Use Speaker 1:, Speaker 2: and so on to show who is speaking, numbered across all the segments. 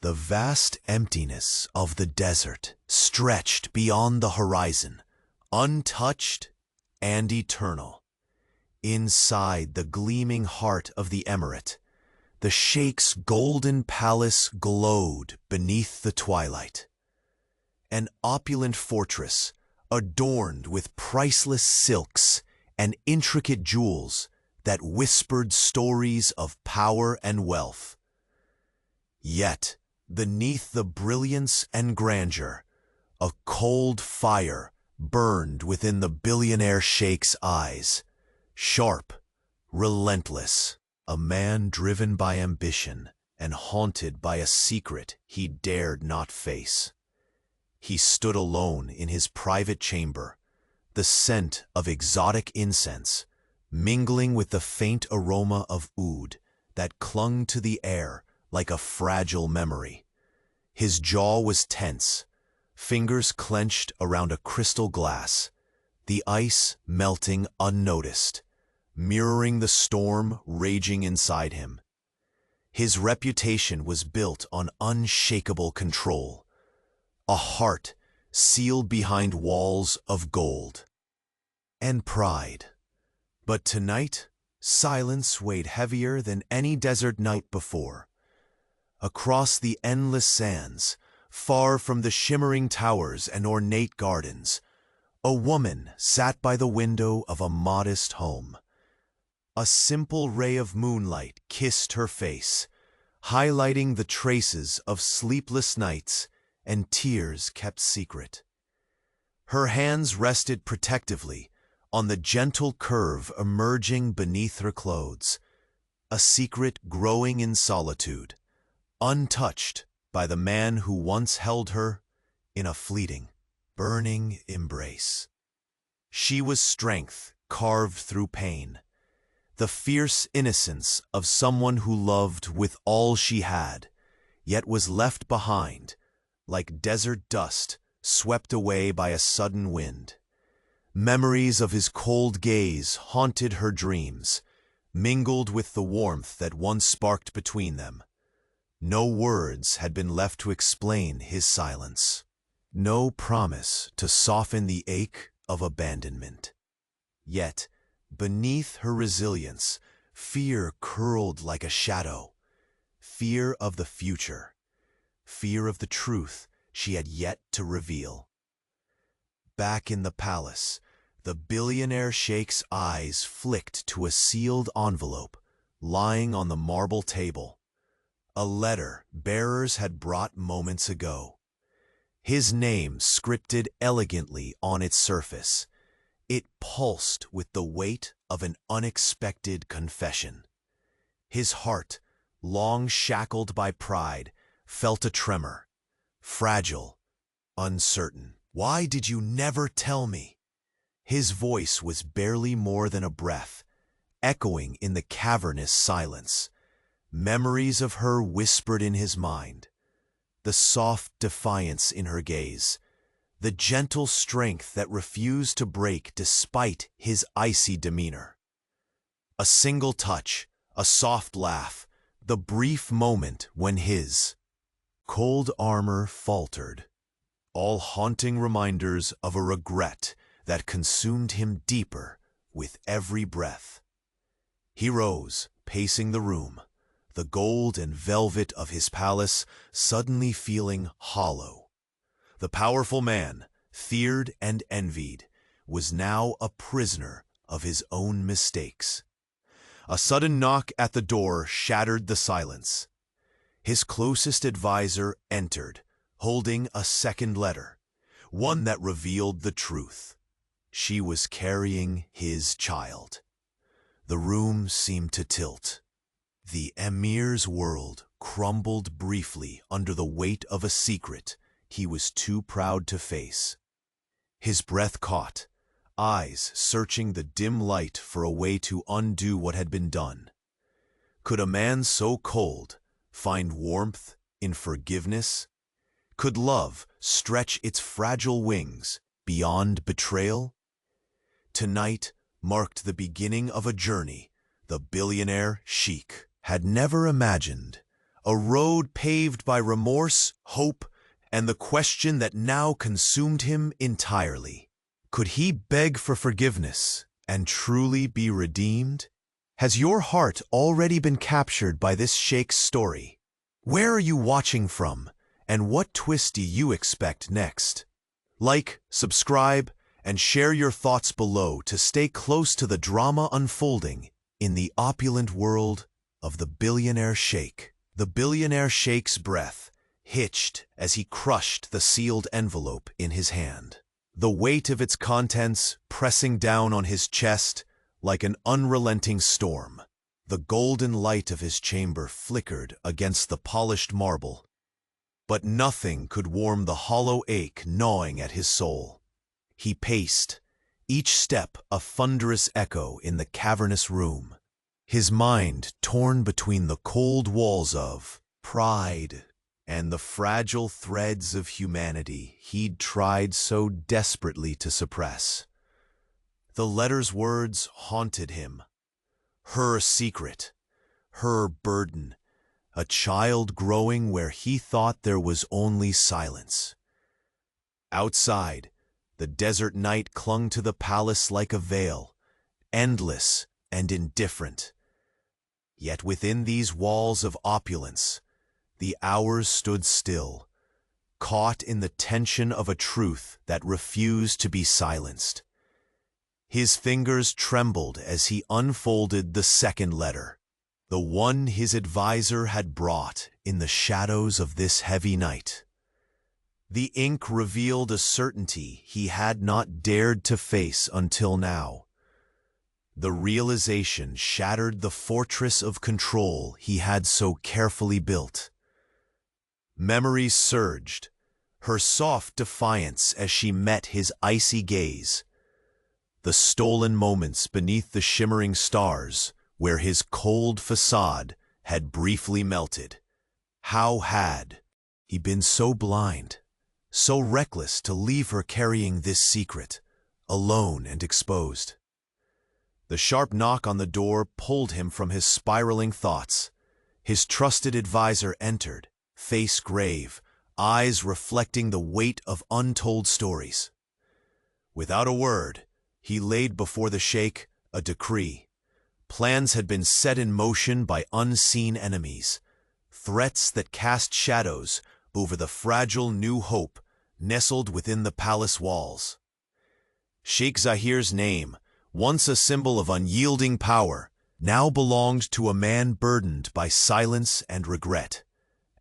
Speaker 1: The vast emptiness of the desert stretched beyond the horizon, untouched and eternal. Inside the gleaming heart of the emirate, the sheikh's golden palace glowed beneath the twilight. An opulent fortress, adorned with priceless silks and intricate jewels that whispered stories of power and wealth. Yet, beneath the brilliance and grandeur, a cold fire burned within the billionaire sheikh's eyes, sharp, relentless, a man driven by ambition and haunted by a secret he dared not face. He stood alone in his private chamber, the scent of exotic incense mingling with the faint aroma of oud that clung to the air like a fragile memory. His jaw was tense, fingers clenched around a crystal glass, the ice melting unnoticed, mirroring the storm raging inside him. His reputation was built on unshakable control, a heart sealed behind walls of gold, and pride. But tonight, silence weighed heavier than any desert night before. Across the endless sands, far from the shimmering towers and ornate gardens, a woman sat by the window of a modest home. A simple ray of moonlight kissed her face, highlighting the traces of sleepless nights and tears kept secret. Her hands rested protectively on the gentle curve emerging beneath her clothes, a secret growing in solitude, untouched by the man who once held her in a fleeting, burning embrace. She was strength carved through pain, the fierce innocence of someone who loved with all she had, yet was left behind, like desert dust swept away by a sudden wind. Memories of his cold gaze haunted her dreams, mingled with the warmth that once sparked between them. No words had been left to explain his silence, no promise to soften the ache of abandonment. Yet, beneath her resilience, fear curled like a shadow, fear of the future, fear of the truth she had yet to reveal. Back in the palace, the billionaire sheikh's eyes flicked to a sealed envelope lying on the marble table. A letter bearers had brought moments ago. His name scripted elegantly on its surface. It pulsed with the weight of an unexpected confession. His heart, long shackled by pride, felt a tremor, fragile, uncertain. "Why did you never tell me?" His voice was barely more than a breath, echoing in the cavernous silence. Memories of her whispered in his mind, the soft defiance in her gaze, the gentle strength that refused to break despite his icy demeanor. A single touch, a soft laugh, the brief moment when his cold armor faltered, all haunting reminders of a regret that consumed him deeper with every breath. He rose, pacing the room, the gold and velvet of his palace suddenly feeling hollow. The powerful man, feared and envied, was now a prisoner of his own mistakes. A sudden knock at the door shattered the silence. His closest advisor entered, holding a second letter, one that revealed the truth. She was carrying his child. The room seemed to tilt. The emir's world crumbled briefly under the weight of a secret he was too proud to face. His breath caught, eyes searching the dim light for a way to undo what had been done. Could a man so cold find warmth in forgiveness? Could love stretch its fragile wings beyond betrayal? Tonight marked the beginning of a journey the billionaire Sheikh had never imagined, a road paved by remorse, hope, and the question that now consumed him entirely. Could he beg for forgiveness and truly be redeemed? Has your heart already been captured by this sheikh's story? Where are you watching from, and what twist do you expect next? Like, subscribe, and share your thoughts below to stay close to the drama unfolding in the opulent world of the Billionaire Sheikh. The Billionaire Sheikh's breath hitched as he crushed the sealed envelope in his hand, the weight of its contents pressing down on his chest like an unrelenting storm. The golden light of his chamber flickered against the polished marble, but nothing could warm the hollow ache gnawing at his soul. He paced, each step a thunderous echo in the cavernous room, his mind torn between the cold walls of pride and the fragile threads of humanity he'd tried so desperately to suppress. The letter's words haunted him. Her secret, her burden, a child growing where he thought there was only silence. Outside, the desert night clung to the palace like a veil, endless and indifferent. Yet within these walls of opulence, the hours stood still, caught in the tension of a truth that refused to be silenced. His fingers trembled as he unfolded the second letter, the one his advisor had brought in the shadows of this heavy night. The ink revealed a certainty he had not dared to face until now. The realization shattered the fortress of control he had so carefully built. Memories surged, her soft defiance as she met his icy gaze. The stolen moments beneath the shimmering stars, where his cold facade had briefly melted. How had he been so blind, so reckless to leave her carrying this secret, alone and exposed? The sharp knock on the door pulled him from his spiraling thoughts. His trusted advisor entered, face grave, eyes reflecting the weight of untold stories. Without a word, he laid before the sheikh a decree. Plans had been set in motion by unseen enemies, threats that cast shadows over the fragile new hope nestled within the palace walls. Sheikh Zahir's name, once a symbol of unyielding power, now belonged to a man burdened by silence and regret.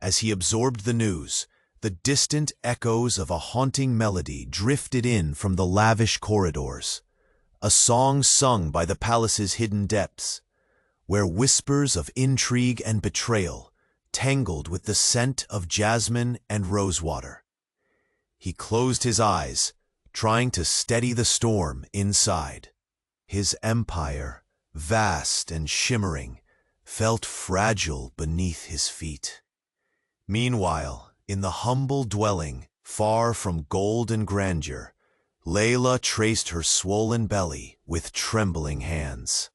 Speaker 1: As he absorbed the news, the distant echoes of a haunting melody drifted in from the lavish corridors, a song sung by the palace's hidden depths, where whispers of intrigue and betrayal tangled with the scent of jasmine and rosewater. He closed his eyes, trying to steady the storm inside. His empire, vast and shimmering, felt fragile beneath his feet. Meanwhile, in the humble dwelling, far from gold and grandeur, Layla traced her swollen belly with trembling hands.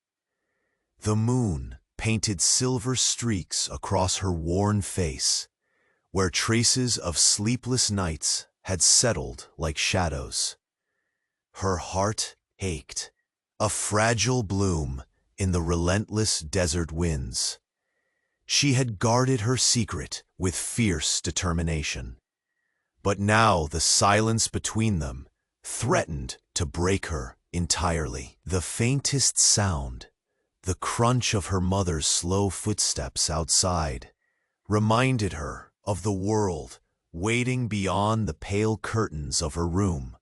Speaker 1: The moon painted silver streaks across her worn face, where traces of sleepless nights had settled like shadows. Her heart ached, a fragile bloom in the relentless desert winds. She had guarded her secret with fierce determination. But now the silence between them threatened to break her entirely. The faintest sound, the crunch of her mother's slow footsteps outside, reminded her of the world waiting beyond the pale curtains of her room.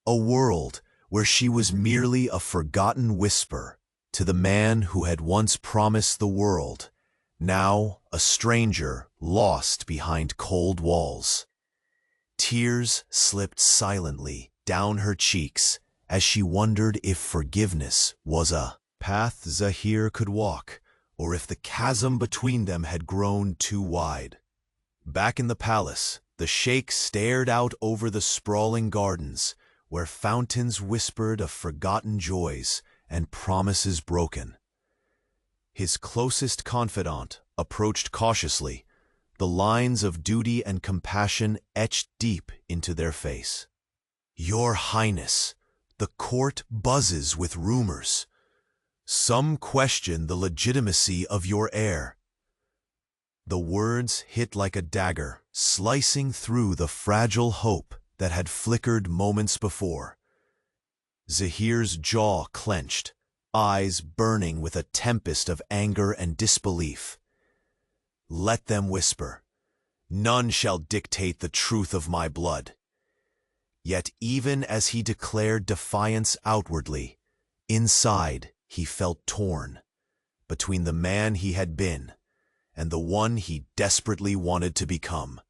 Speaker 1: A world where she was merely a forgotten whisper to the man who had once promised the world, now a stranger lost behind cold walls. Tears slipped silently down her cheeks as she wondered if forgiveness was a path Zahir could walk, or if the chasm between them had grown too wide. Back in the palace, the sheikh stared out over the sprawling gardens, where fountains whispered of forgotten joys and promises broken. His closest confidant, approached cautiously, the lines of duty and compassion etched deep into their face. "Your Highness, the court buzzes with rumors. Some question the legitimacy of your heir." The words hit like a dagger, slicing through the fragile hope that had flickered moments before. Zahir's jaw clenched, eyes burning with a tempest of anger and disbelief. "Let them whisper. None shall dictate the truth of my blood." Yet even as he declared defiance outwardly, inside he felt torn between the man he had been and the one he desperately wanted to become.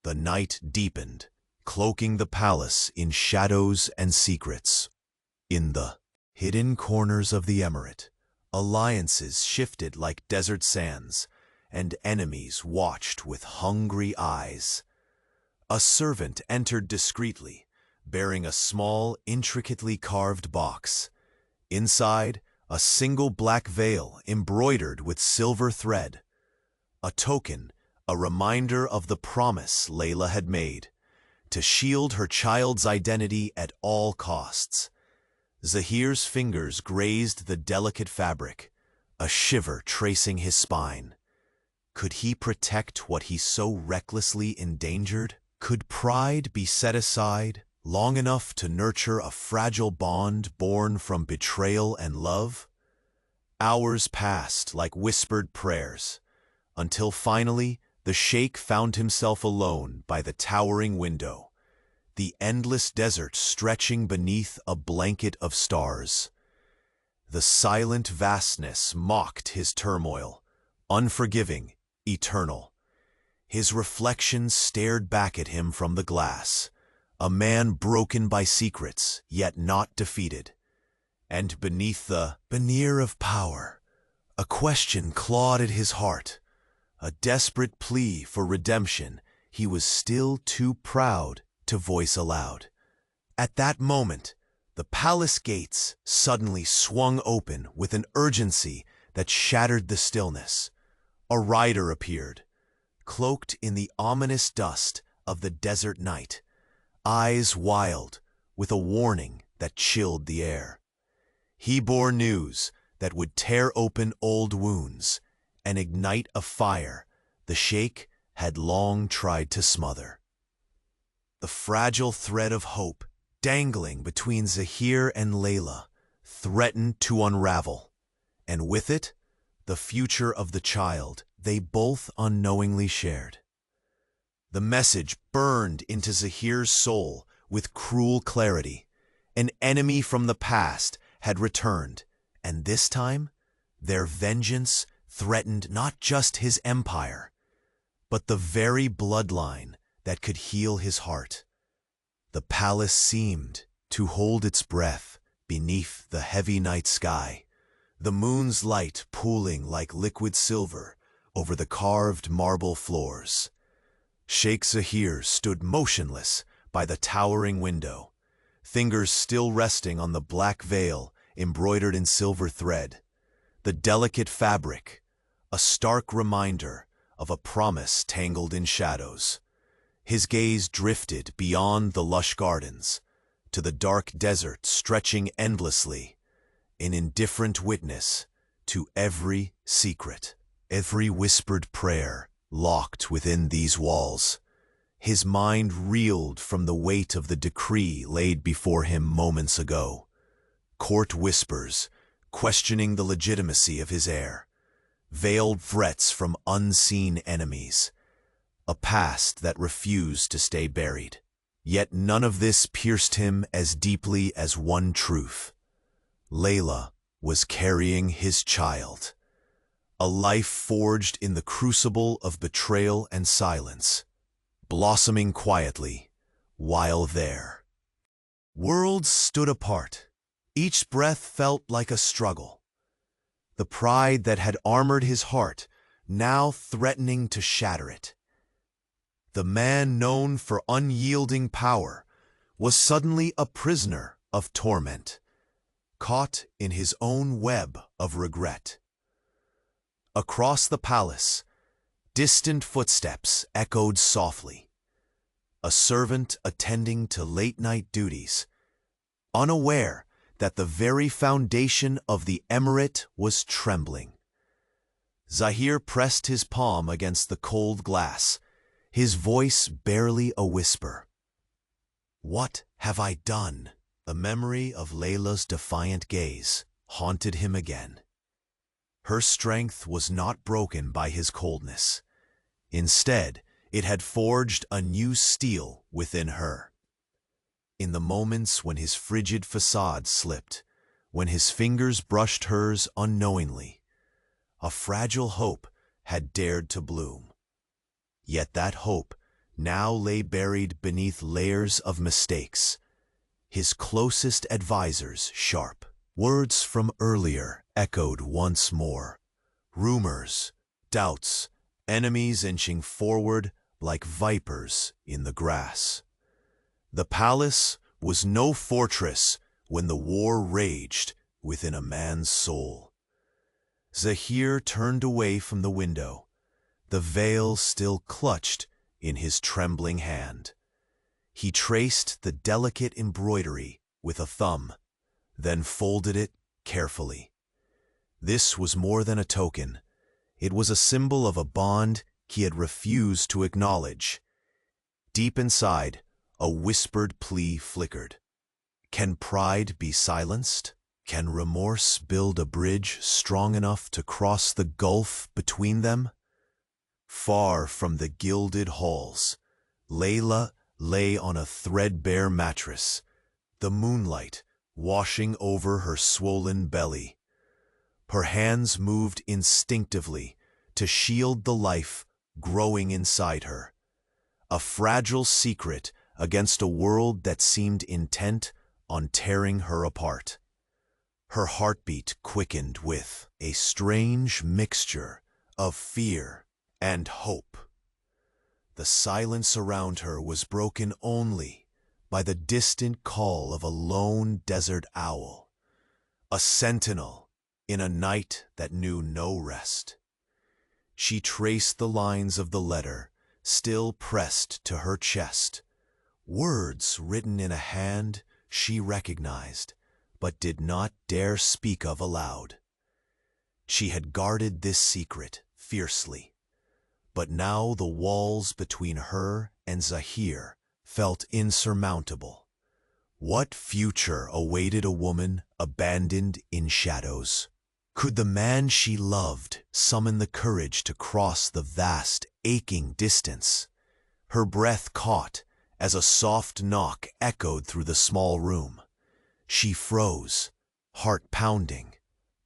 Speaker 1: The night deepened, cloaking the palace in shadows and secrets. In the hidden corners of the emirate, alliances shifted like desert sands, and enemies watched with hungry eyes. A servant entered discreetly, bearing a small, intricately carved box. Inside, a single black veil embroidered with silver thread. A token, a reminder of the promise Layla had made, to shield her child's identity at all costs. Zahir's fingers grazed the delicate fabric, a shiver tracing his spine. Could he protect what he so recklessly endangered? Could pride be set aside long enough to nurture a fragile bond born from betrayal and love? Hours passed like whispered prayers, until finally the Sheikh found himself alone by the towering window, the endless desert stretching beneath a blanket of stars. The silent vastness mocked his turmoil, unforgiving, eternal. His reflection stared back at him from the glass, a man broken by secrets, yet not defeated. And beneath the veneer of power, a question clawed at his heart, a desperate plea for redemption he was still too proud to voice aloud. At that moment, the palace gates suddenly swung open with an urgency that shattered the stillness. A rider appeared, cloaked in the ominous dust of the desert night, eyes wild with a warning that chilled the air. He bore news that would tear open old wounds and ignite a fire the Sheikh had long tried to smother. The fragile thread of hope dangling between Zahir and Layla threatened to unravel, and with it, the future of the child they both unknowingly shared. The message burned into Zahir's soul with cruel clarity. An enemy from the past had returned, and this time, their vengeance threatened not just his empire, but the very bloodline that could heal his heart. The palace seemed to hold its breath beneath the heavy night sky, the moon's light pooling like liquid silver over the carved marble floors. Sheikh Zahir stood motionless by the towering window, fingers still resting on the black veil embroidered in silver thread. The delicate fabric, a stark reminder of a promise tangled in shadows. His gaze drifted beyond the lush gardens to the dark desert stretching endlessly, an indifferent witness to every secret, every whispered prayer locked within these walls. His mind reeled from the weight of the decree laid before him moments ago. Court whispers, questioning the legitimacy of his heir. Veiled threats from unseen enemies. A past that refused to stay buried. Yet none of this pierced him as deeply as one truth. Layla was carrying his child. A life forged in the crucible of betrayal and silence, blossoming quietly while there. Worlds stood apart. Each breath felt like a struggle. The pride that had armored his heart, now threatening to shatter it. The man known for unyielding power was suddenly a prisoner of torment, caught in his own web of regret. Across the palace, distant footsteps echoed softly. A servant attending to late-night duties, unaware that the very foundation of the emirate was trembling. Zahir pressed his palm against the cold glass, his voice barely a whisper. "What have I done?" The memory of Layla's defiant gaze haunted him again. Her strength was not broken by his coldness. Instead, it had forged a new steel within her. In the moments when his frigid facade slipped, when his fingers brushed hers unknowingly, a fragile hope had dared to bloom. Yet that hope now lay buried beneath layers of mistakes, his closest advisors sharp. Words from earlier echoed once more. Rumors, doubts, enemies inching forward like vipers in the grass. The palace was no fortress when the war raged within a man's soul. Zahir turned away from the window, the veil still clutched in his trembling hand. He traced the delicate embroidery with a thumb, then folded it carefully. This was more than a token. It was a symbol of a bond he had refused to acknowledge. Deep inside, a whispered plea flickered. Can pride be silenced? Can remorse build a bridge strong enough to cross the gulf between them? Far from the gilded halls, Layla lay on a threadbare mattress, the moonlight washing over her swollen belly. Her hands moved instinctively to shield the life growing inside her, a fragile secret against a world that seemed intent on tearing her apart. Her heartbeat quickened with a strange mixture of fear and hope. The silence around her was broken only by the distant call of a lone desert owl, a sentinel in a night that knew no rest. She traced the lines of the letter, still pressed to her chest, words written in a hand she recognized, but did not dare speak of aloud. She had guarded this secret fiercely, but now the walls between her and Zahir felt insurmountable. What future awaited a woman abandoned in shadows? Could the man she loved summon the courage to cross the vast, aching distance? Her breath caught as a soft knock echoed through the small room. She froze, heart pounding.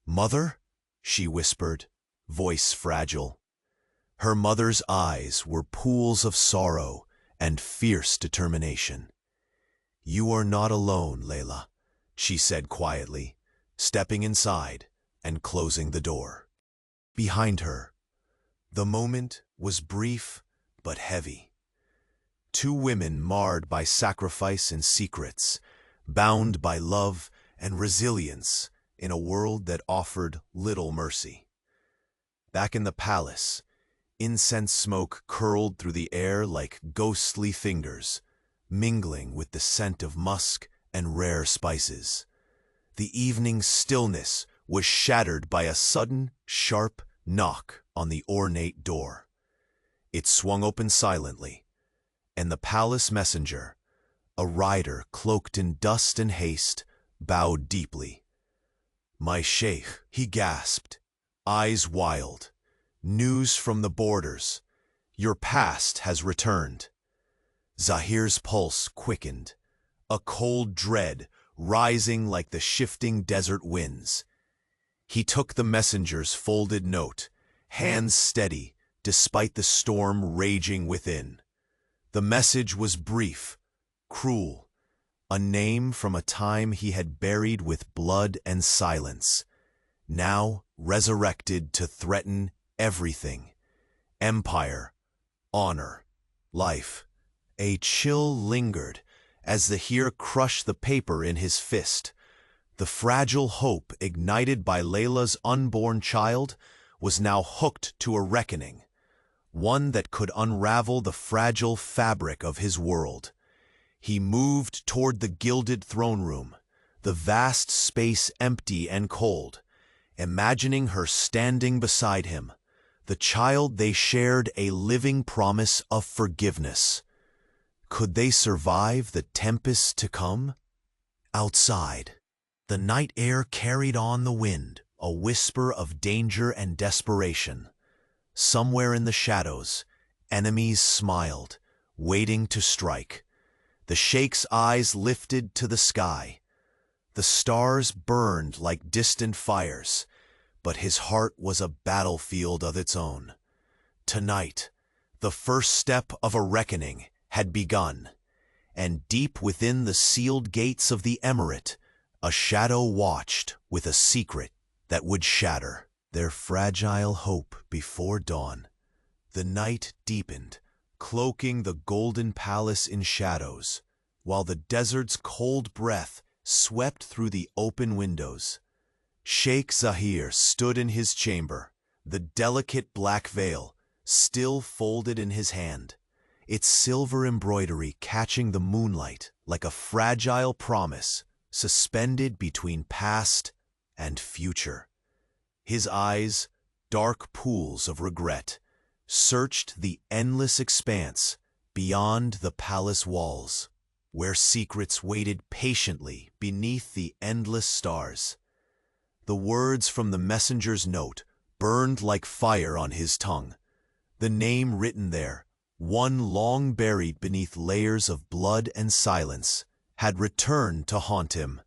Speaker 1: "Mother?" she whispered, voice fragile. Her mother's eyes were pools of sorrow and fierce determination. "You are not alone, Layla," she said quietly, stepping inside and closing the door. Behind her, the moment was brief but heavy. Two women marred by sacrifice and secrets, bound by love and resilience in a world that offered little mercy. Back in the palace, incense smoke curled through the air like ghostly fingers, mingling with the scent of musk and rare spices. The evening stillness was shattered by a sudden, sharp knock on the ornate door. It swung open silently, and the palace messenger, a rider cloaked in dust and haste, bowed deeply. "My sheikh," he gasped, eyes wild. "News from the borders. Your past has returned." Zahir's pulse quickened, a cold dread rising like the shifting desert winds. He took the messenger's folded note, hands steady despite the storm raging within. The message was brief, cruel, a name from a time he had buried with blood and silence, now resurrected to threaten everything: empire, honor, life. A chill lingered as Zahir crushed the paper in his fist. The fragile hope ignited by Layla's unborn child was now hooked to a reckoning, one that could unravel the fragile fabric of his world. He moved toward the gilded throne room, the vast space empty and cold, imagining her standing beside him, the child they shared, a living promise of forgiveness. Could they survive the tempest to come? Outside, the night air carried on the wind, a whisper of danger and desperation. Somewhere in the shadows, enemies smiled, waiting to strike. The Sheikh's eyes lifted to the sky. The stars burned like distant fires, but his heart was a battlefield of its own. Tonight, the first step of a reckoning had begun, and deep within the sealed gates of the emirate, a shadow watched with a secret that would shatter their fragile hope before dawn. The night deepened, cloaking the golden palace in shadows, while the desert's cold breath swept through the open windows. Sheikh Zahir stood in his chamber, the delicate black veil still folded in his hand, its silver embroidery catching the moonlight like a fragile promise suspended between past and future. His eyes, dark pools of regret, searched the endless expanse beyond the palace walls, where secrets waited patiently beneath the endless stars. The words from the messenger's note burned like fire on his tongue. The name written there, one long buried beneath layers of blood and silence, had returned to haunt him.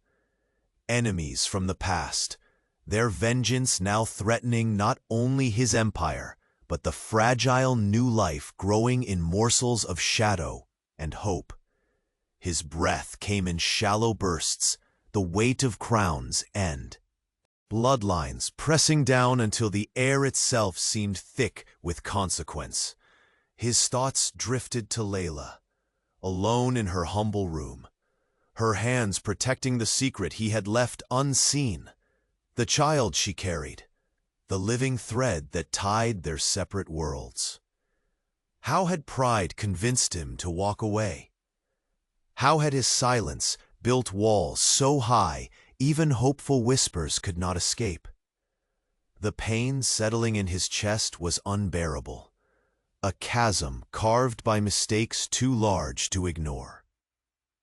Speaker 1: Enemies from the past, their vengeance now threatening not only his empire, but the fragile new life growing in morsels of shadow and hope. His breath came in shallow bursts, the weight of crowns and bloodlines pressing down until the air itself seemed thick with consequence. His thoughts drifted to Layla, alone in her humble room, her hands protecting the secret he had left unseen, the child she carried, the living thread that tied their separate worlds. How had pride convinced him to walk away? How had his silence built walls so high even hopeful whispers could not escape? The pain settling in his chest was unbearable, a chasm carved by mistakes too large to ignore.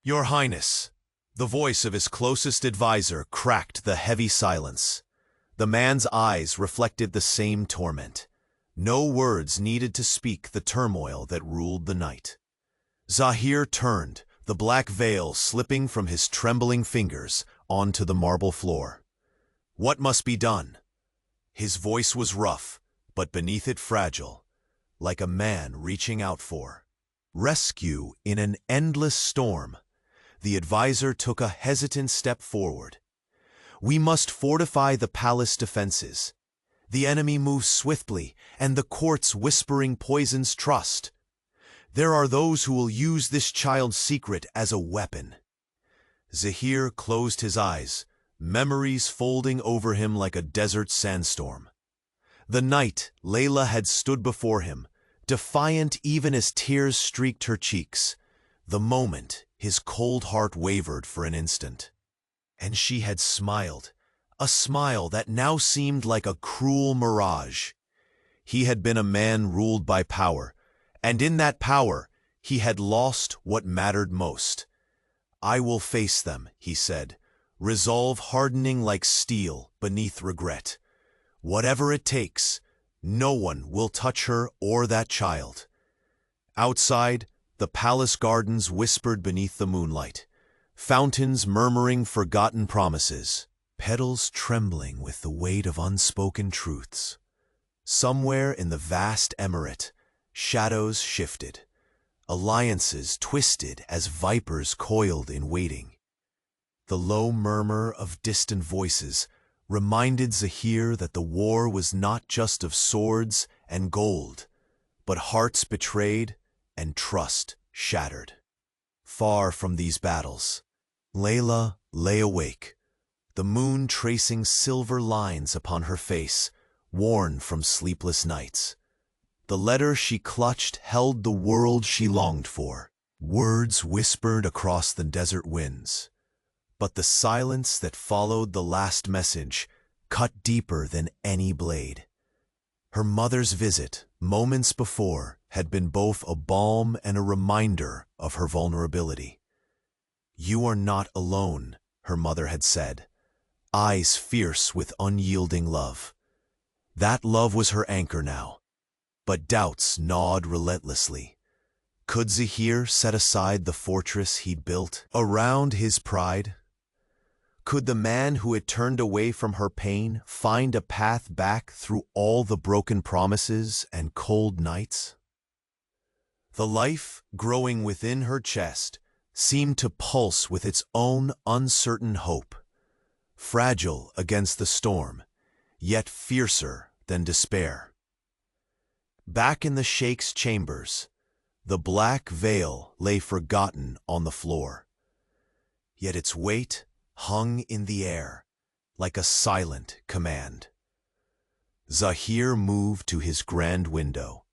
Speaker 1: "Your Highness," the voice of his closest advisor cracked the heavy silence. The man's eyes reflected the same torment. No words needed to speak the turmoil that ruled the night. Zahir turned, the black veil slipping from his trembling fingers onto the marble floor. "What must be done?" His voice was rough, but beneath it fragile, like a man reaching out for rescue in an endless storm. The advisor took a hesitant step forward. "We must fortify the palace defenses. The enemy moves swiftly, and the courts whispering poisons trust. There are those who will use this child's secret as a weapon." Zahir closed his eyes, memories folding over him like a desert sandstorm. The night Layla had stood before him, defiant even as tears streaked her cheeks. The moment his cold heart wavered for an instant. And she had smiled, a smile that now seemed like a cruel mirage. He had been a man ruled by power, and in that power he had lost what mattered most. "I will face them," he said, resolve hardening like steel beneath regret. "Whatever it takes, no one will touch her or that child." Outside, the palace gardens whispered beneath the moonlight, fountains murmuring forgotten promises, petals trembling with the weight of unspoken truths. Somewhere in the vast emirate, shadows shifted, alliances twisted as vipers coiled in waiting. The low murmur of distant voices reminded Zahir that the war was not just of swords and gold, but hearts betrayed and trust shattered. Far from these battles, Layla lay awake, the moon tracing silver lines upon her face, worn from sleepless nights. The letter she clutched held the world she longed for. Words whispered across the desert winds. But the silence that followed the last message cut deeper than any blade. Her mother's visit, moments before, had been both a balm and a reminder of her vulnerability. "You are not alone," her mother had said, eyes fierce with unyielding love. That love was her anchor now, but doubts gnawed relentlessly. Could Zahir set aside the fortress he'd built around his pride? Could the man who had turned away from her pain find a path back through all the broken promises and cold nights? The life growing within her chest seemed to pulse with its own uncertain hope, fragile against the storm, yet fiercer than despair. Back in the Sheikh's chambers, the black veil lay forgotten on the floor. Yet its weight hung in the air like a silent command. Zahir moved to his grand window,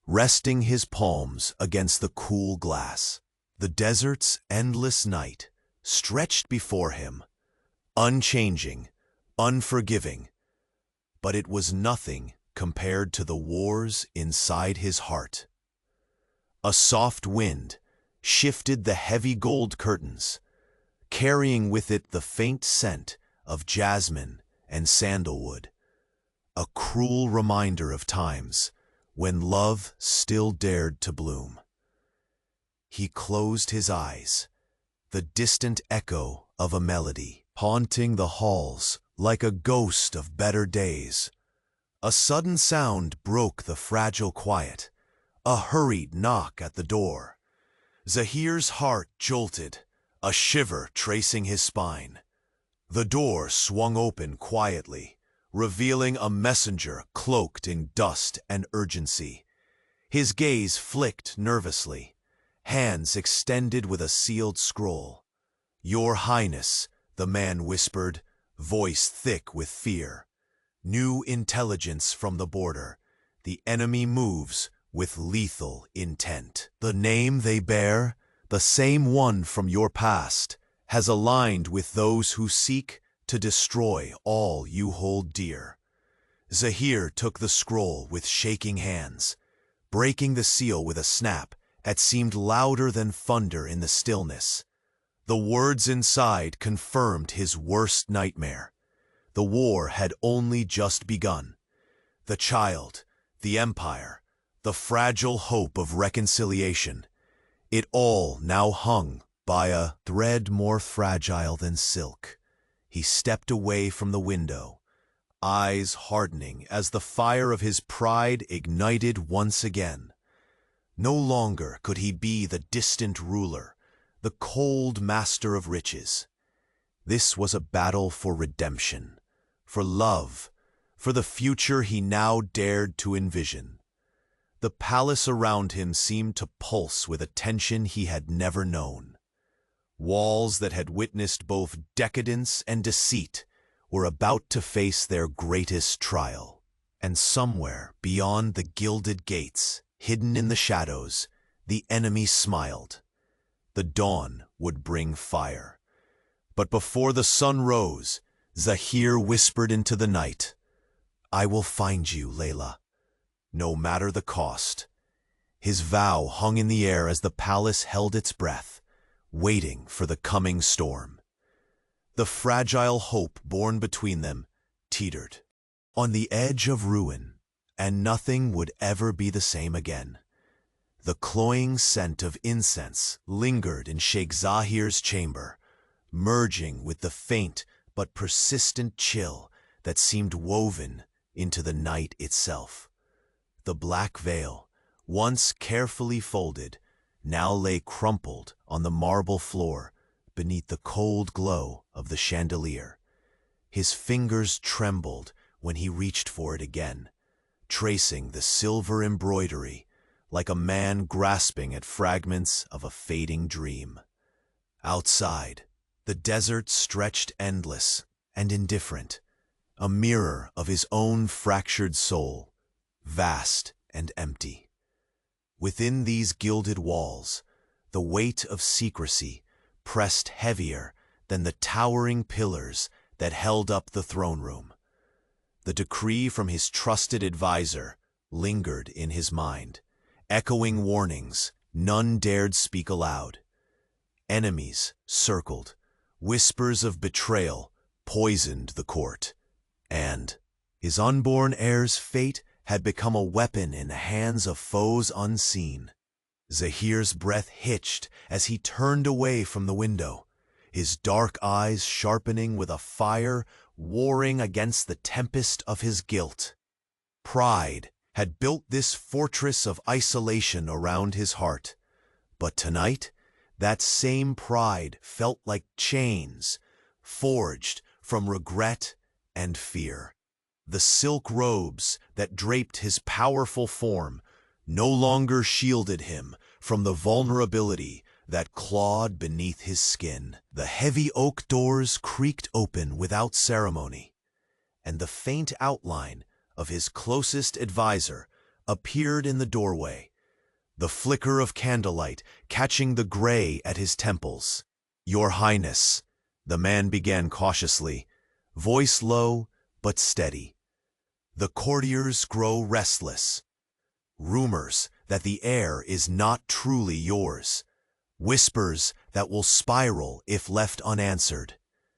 Speaker 1: resting his palms against the cool glass. The desert's endless night stretched before him, unchanging, unforgiving, but it was nothing compared to the wars inside his heart. A soft wind shifted the heavy gold curtains, carrying with it the faint scent of jasmine and sandalwood, a cruel reminder of times when love still dared to bloom. He closed his eyes, the distant echo of a melody haunting the halls like a ghost of better days. A sudden sound broke the fragile quiet, a hurried knock at the door. Zahir's heart jolted, a shiver tracing his spine. The door swung open quietly, revealing a messenger cloaked in dust and urgency. His gaze flicked nervously, hands extended with a sealed scroll. "Your Highness," the man whispered, voice thick with fear. "New intelligence from the border. The enemy moves with lethal intent. The name they bear, the same one from your past, has aligned with those who seek to destroy all you hold dear." Zahir took the scroll with shaking hands, breaking the seal with a snap that seemed louder than thunder in the stillness. The words inside confirmed his worst nightmare. The war had only just begun. The child, the empire, the fragile hope of reconciliation, it all now hung by a thread more fragile than silk. He stepped away from the window, eyes hardening as the fire of his pride ignited once again. No longer could he be the distant ruler, the cold master of riches. This was a battle for redemption, for love, for the future he now dared to envision. The palace around him seemed to pulse with a tension he had never known. Walls that had witnessed both decadence and deceit were about to face their greatest trial. And somewhere beyond the gilded gates, hidden in the shadows, the enemy smiled. The dawn would bring fire. But before the sun rose, Zahir whispered into the night, "I will find you, Layla, no matter the cost." His vow hung in the air as the palace held its breath, waiting for the coming storm. The fragile hope born between them teetered on the edge of ruin, and nothing would ever be the same again. The cloying scent of incense lingered in Sheikh Zahir's chamber, merging with the faint but persistent chill that seemed woven into the night itself. The black veil, once carefully folded, now lay crumpled on the marble floor beneath the cold glow of the chandelier. His fingers trembled when he reached for it again, tracing the silver embroidery like a man grasping at fragments of a fading dream. Outside, the desert stretched endless and indifferent, a mirror of his own fractured soul, vast and empty. Within these gilded walls, the weight of secrecy pressed heavier than the towering pillars that held up the throne room. The decree from his trusted advisor lingered in his mind, echoing warnings none dared speak aloud. Enemies circled, whispers of betrayal poisoned the court, and his unborn heir's fate had become a weapon in the hands of foes unseen. Zahir's breath hitched as he turned away from the window, his dark eyes sharpening with a fire warring against the tempest of his guilt. Pride had built this fortress of isolation around his heart, but tonight, that same pride felt like chains, forged from regret and fear. The silk robes that draped his powerful form no longer shielded him from the vulnerability that clawed beneath his skin. The heavy oak doors creaked open without ceremony, and the faint outline of his closest advisor appeared in the doorway, the flicker of candlelight catching the gray at his temples. "Your Highness," the man began cautiously, voice low but steady. "The courtiers grow restless. Rumors that the heir is not truly yours. Whispers that will spiral if left unanswered."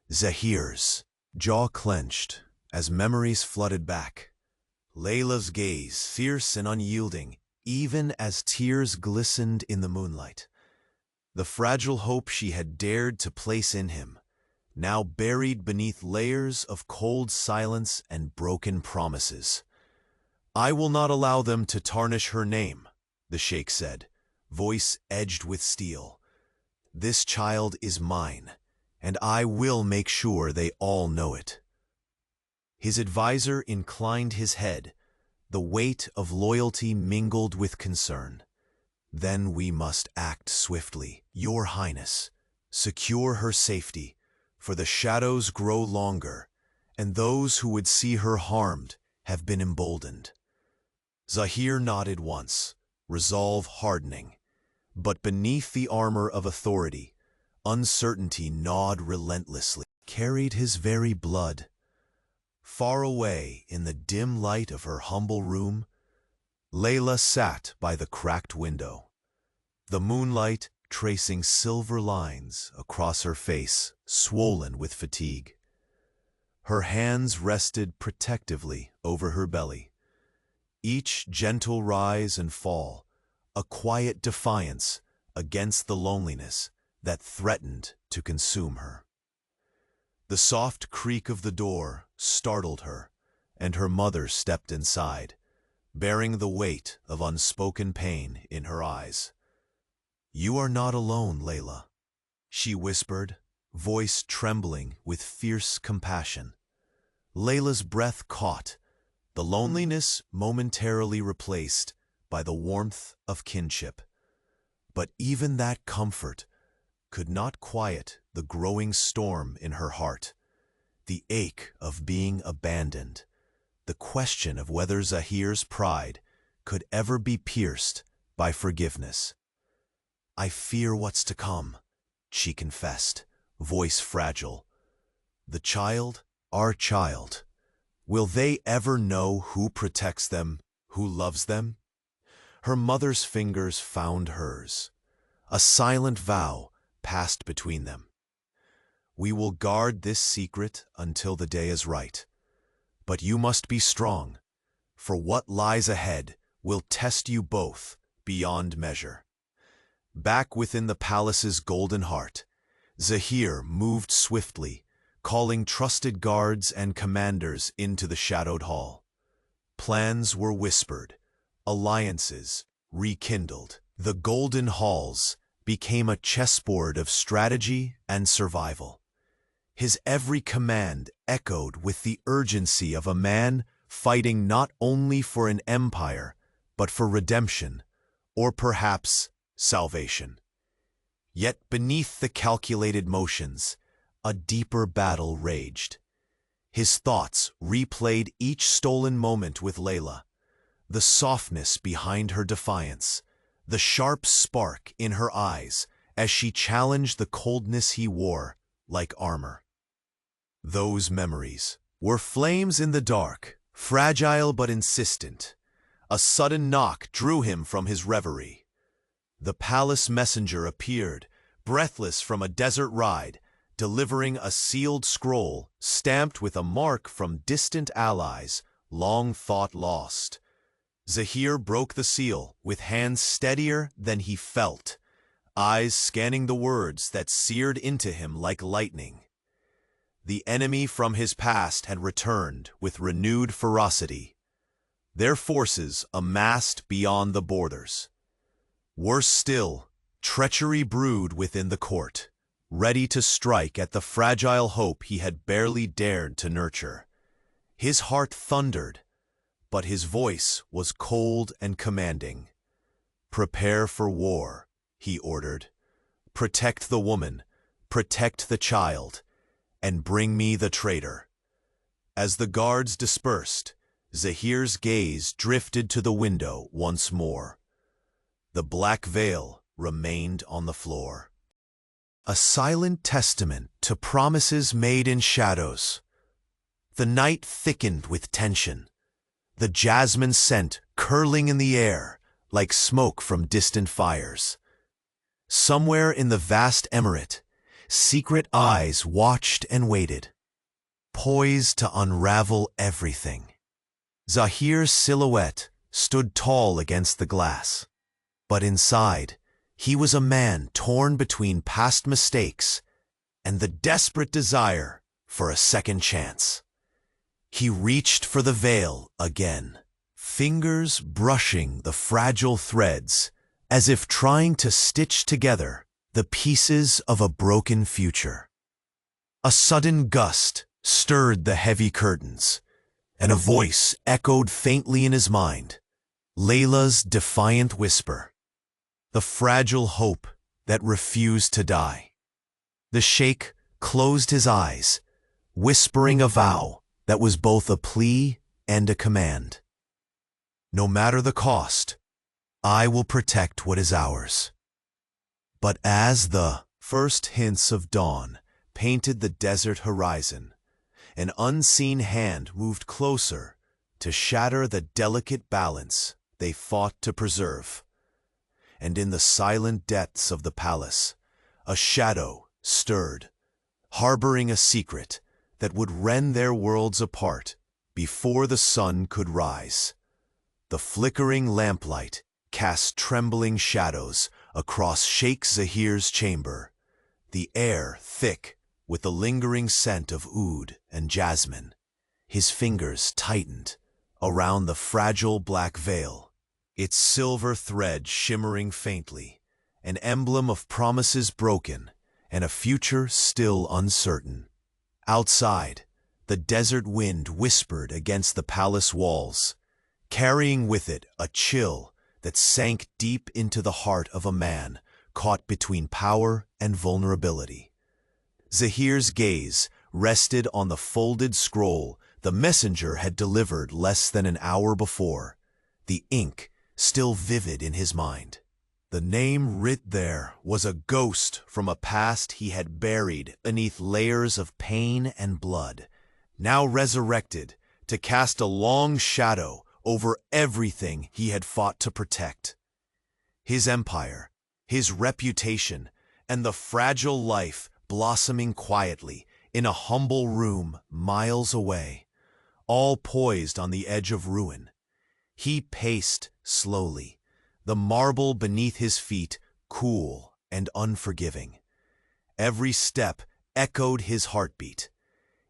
Speaker 1: Zahir's jaw clenched as memories flooded back. Layla's gaze, fierce and unyielding, even as tears glistened in the moonlight. The fragile hope she had dared to place in him, now buried beneath layers of cold silence and broken promises. "I will not allow them to tarnish her name," the Sheikh said, voice edged with steel. "This child is mine, and I will make sure they all know it." His advisor inclined his head, the weight of loyalty mingled with concern. "Then we must act swiftly, Your Highness. Secure her safety, for the shadows grow longer, and those who would see her harmed have been emboldened." Zahir nodded once, resolve hardening. But beneath the armor of authority, uncertainty gnawed relentlessly, carried his very blood. Far away in the dim light of her humble room, Layla sat by the cracked window, the moonlight tracing silver lines across her face, swollen with fatigue. Her hands rested protectively over her belly, each gentle rise and fall a quiet defiance against the loneliness that threatened to consume her. The soft creak of the door startled her, and her mother stepped inside, bearing the weight of unspoken pain in her eyes. "You are not alone, Layla," she whispered, voice trembling with fierce compassion. Layla's breath caught, the loneliness momentarily replaced by the warmth of kinship. But even that comfort could not quiet the growing storm in her heart, the ache of being abandoned, the question of whether Zahir's pride could ever be pierced by forgiveness. "I fear what's to come," she confessed, voice fragile. "The child, our child, will they ever know who protects them, who loves them?" Her mother's fingers found hers. A silent vow passed between them. "We will guard this secret until the day is right. But you must be strong, for what lies ahead will test you both beyond measure." Back within the palace's golden heart, Zahir moved swiftly, calling trusted guards and commanders into the shadowed hall. Plans were whispered, alliances rekindled. The golden halls became a chessboard of strategy and survival. His every command echoed with the urgency of a man fighting not only for an empire, but for redemption, or perhaps salvation. Yet beneath the calculated motions, a deeper battle raged. His thoughts replayed each stolen moment with Layla, the softness behind her defiance, the sharp spark in her eyes as she challenged the coldness he wore like armor. Those memories were flames in the dark, fragile but insistent. A sudden knock drew him from his reverie. The palace messenger appeared, breathless from a desert ride, delivering a sealed scroll stamped with a mark from distant allies long thought lost. Zahir broke the seal with hands steadier than he felt, eyes scanning the words that seared into him like lightning. The enemy from his past had returned with renewed ferocity. Their forces amassed beyond the borders. Worse still, treachery brewed within the court, ready to strike at the fragile hope he had barely dared to nurture. His heart thundered, but his voice was cold and commanding. "Prepare for war," he ordered. "Protect the woman, protect the child, and bring me the traitor." As the guards dispersed, Zahir's gaze drifted to the window once more. The black veil remained on the floor. A silent testament to promises made in shadows. The night thickened with tension, the jasmine scent curling in the air like smoke from distant fires. Somewhere in the vast emirate, secret eyes watched and waited, poised to unravel everything. Zahir's silhouette stood tall against the glass, but inside, he was a man torn between past mistakes and the desperate desire for a second chance. He reached for the veil again, fingers brushing the fragile threads as if trying to stitch together the pieces of a broken future. A sudden gust stirred the heavy curtains, and a voice echoed faintly in his mind, Layla's defiant whisper, the fragile hope that refused to die. The sheikh closed his eyes, whispering a vow that was both a plea and a command. "No matter the cost, I will protect what is ours." But as the first hints of dawn painted the desert horizon, an unseen hand moved closer to shatter the delicate balance they fought to preserve. And in the silent depths of the palace, a shadow stirred, harboring a secret that would rend their worlds apart before the sun could rise. The flickering lamplight cast trembling shadows across Sheikh Zahir's chamber, the air thick with the lingering scent of oud and jasmine. His fingers tightened around the fragile black veil, its silver thread shimmering faintly, an emblem of promises broken and a future still uncertain. Outside, the desert wind whispered against the palace walls, carrying with it a chill that sank deep into the heart of a man caught between power and vulnerability. Zahir's gaze rested on the folded scroll the messenger had delivered less than an hour before, the ink still vivid in his mind. The name writ there was a ghost from a past he had buried beneath layers of pain and blood, now resurrected to cast a long shadow over everything he had fought to protect. His empire, his reputation, and the fragile life blossoming quietly in a humble room miles away, all poised on the edge of ruin. He paced slowly, the marble beneath his feet cool and unforgiving. Every step echoed his heartbeat,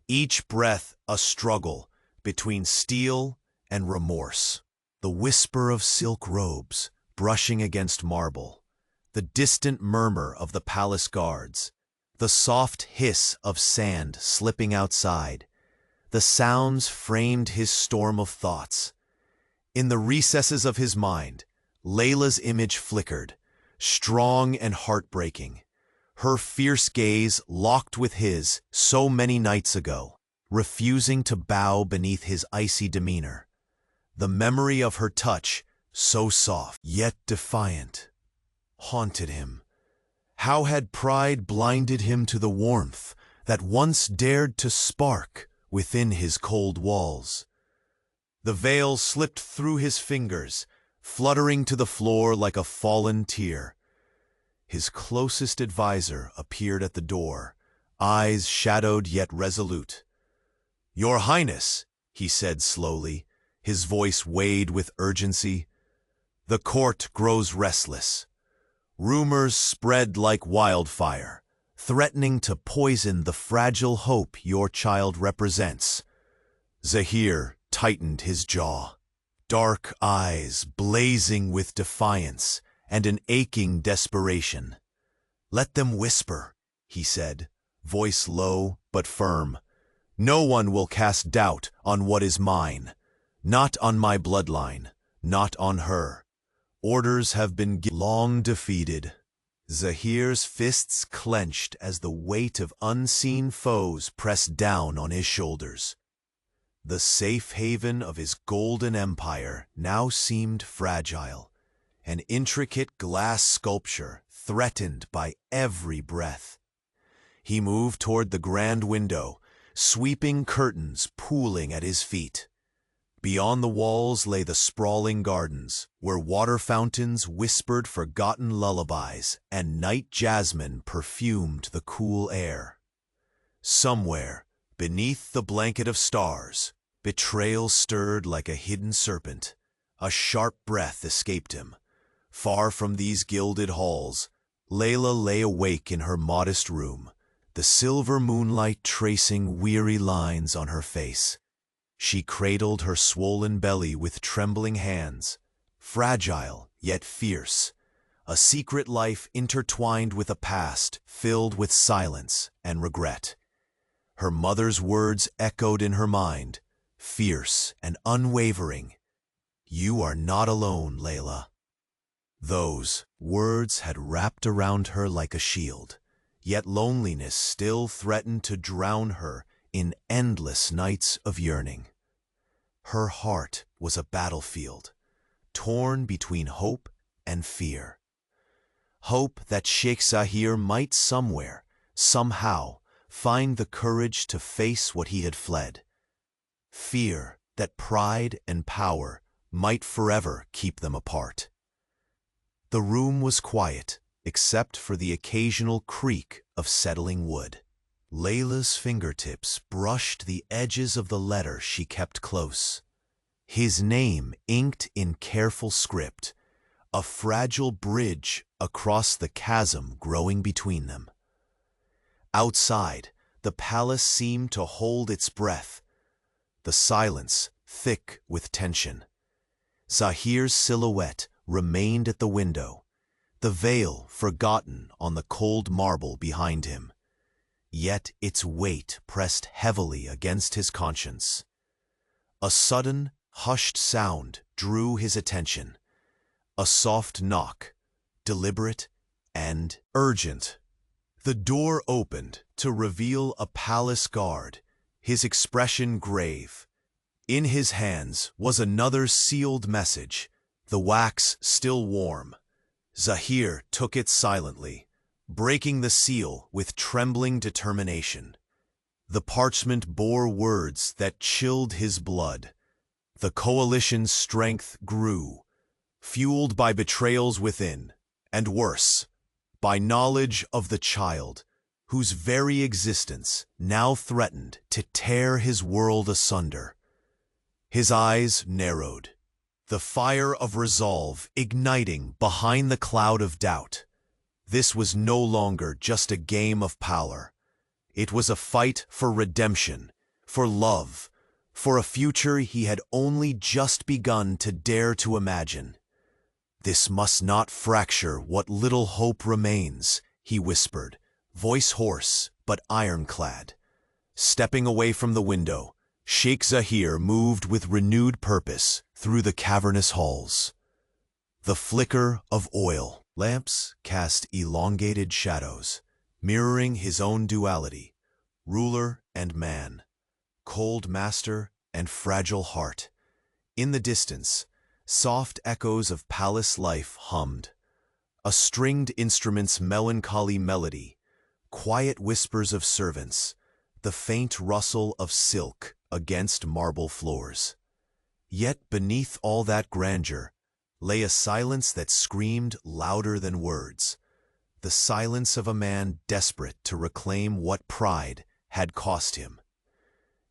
Speaker 1: each breath a struggle between steel and remorse. The whisper of silk robes brushing against marble, the distant murmur of the palace guards, the soft hiss of sand slipping outside, the sounds framed his storm of thoughts. In the recesses of his mind, Layla's image flickered, strong and heartbreaking, her fierce gaze locked with his so many nights ago. refusing to bow beneath his icy demeanor. The memory of her touch, so soft yet defiant, haunted him. How had pride blinded him to the warmth that once dared to spark within his cold walls? The veil slipped through his fingers, fluttering to the floor like a fallen tear. His closest advisor appeared at the door, eyes shadowed yet resolute. "Your Highness," he said slowly, his voice weighed with urgency, "the court grows restless. Rumors spread like wildfire, threatening to poison the fragile hope your child represents." Zahir tightened his jaw, dark eyes blazing with defiance and an aching desperation. "Let them whisper," he said, voice low but firm. "No one will cast doubt on what is mine, not on my bloodline, not on her. Orders have been long defeated." Zahir's fists clenched as the weight of unseen foes pressed down on his shoulders. The safe haven of his golden empire now seemed fragile, an intricate glass sculpture threatened by every breath. He moved toward the grand window, sweeping curtains pooling at his feet. Beyond the walls lay the sprawling gardens, where water fountains whispered forgotten lullabies and night jasmine perfumed the cool air. Somewhere, beneath the blanket of stars, betrayal stirred like a hidden serpent. A sharp breath escaped him. Far from these gilded halls, Layla lay awake in her modest room, the silver moonlight tracing weary lines on her face. She cradled her swollen belly with trembling hands, fragile yet fierce, a secret life intertwined with a past filled with silence and regret. Her mother's words echoed in her mind, fierce and unwavering. "You are not alone, Layla." Those words had wrapped around her like a shield, yet loneliness still threatened to drown her in endless nights of yearning. Her heart was a battlefield, torn between hope and fear. Hope that Sheikh Zahir might somewhere, somehow, find the courage to face what he had fled. Fear that pride and power might forever keep them apart. The room was quiet, except for the occasional creak of settling wood. Layla's fingertips brushed the edges of the letter she kept close. His name inked in careful script, a fragile bridge across the chasm growing between them. Outside, the palace seemed to hold its breath, the silence thick with tension. Zahir's silhouette remained at the window, the veil forgotten on the cold marble behind him. Yet its weight pressed heavily against his conscience. A sudden, hushed sound drew his attention. A soft knock, deliberate and urgent. The door opened to reveal a palace guard, his expression grave. In his hands was another sealed message, the wax still warm. Zahir took it silently, breaking the seal with trembling determination. The parchment bore words that chilled his blood. The coalition's strength grew, fueled by betrayals within, and worse, by knowledge of the child, whose very existence now threatened to tear his world asunder. His eyes narrowed, the fire of resolve igniting behind the cloud of doubt. This was no longer just a game of power. It was a fight for redemption, for love, for a future he had only just begun to dare to imagine. "This must not fracture what little hope remains," he whispered, voice hoarse but ironclad. Stepping away from the window, Sheikh Zahir moved with renewed purpose through the cavernous halls. The flicker of oil lamps cast elongated shadows, mirroring his own duality, ruler and man. cold master and fragile heart. In the distance, soft echoes of palace life hummed. A stringed instrument's melancholy melody, quiet whispers of servants, the faint rustle of silk against marble floors. Yet beneath all that grandeur lay a silence that screamed louder than words, the silence of a man desperate to reclaim what pride had cost him.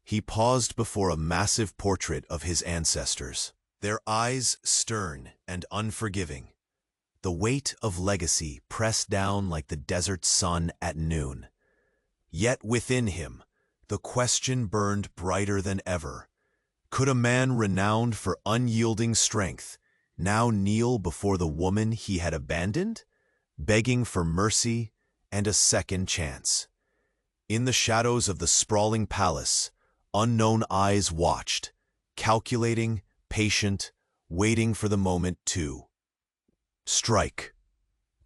Speaker 1: He paused before a massive portrait of his ancestors, their eyes stern and unforgiving, the weight of legacy pressed down like the desert sun at noon. Yet within him, the question burned brighter than ever. Could a man renowned for unyielding strength now kneel before the woman he had abandoned, begging for mercy and a second chance? In the shadows of the sprawling palace, unknown eyes watched, calculating, patient, waiting for the moment to strike.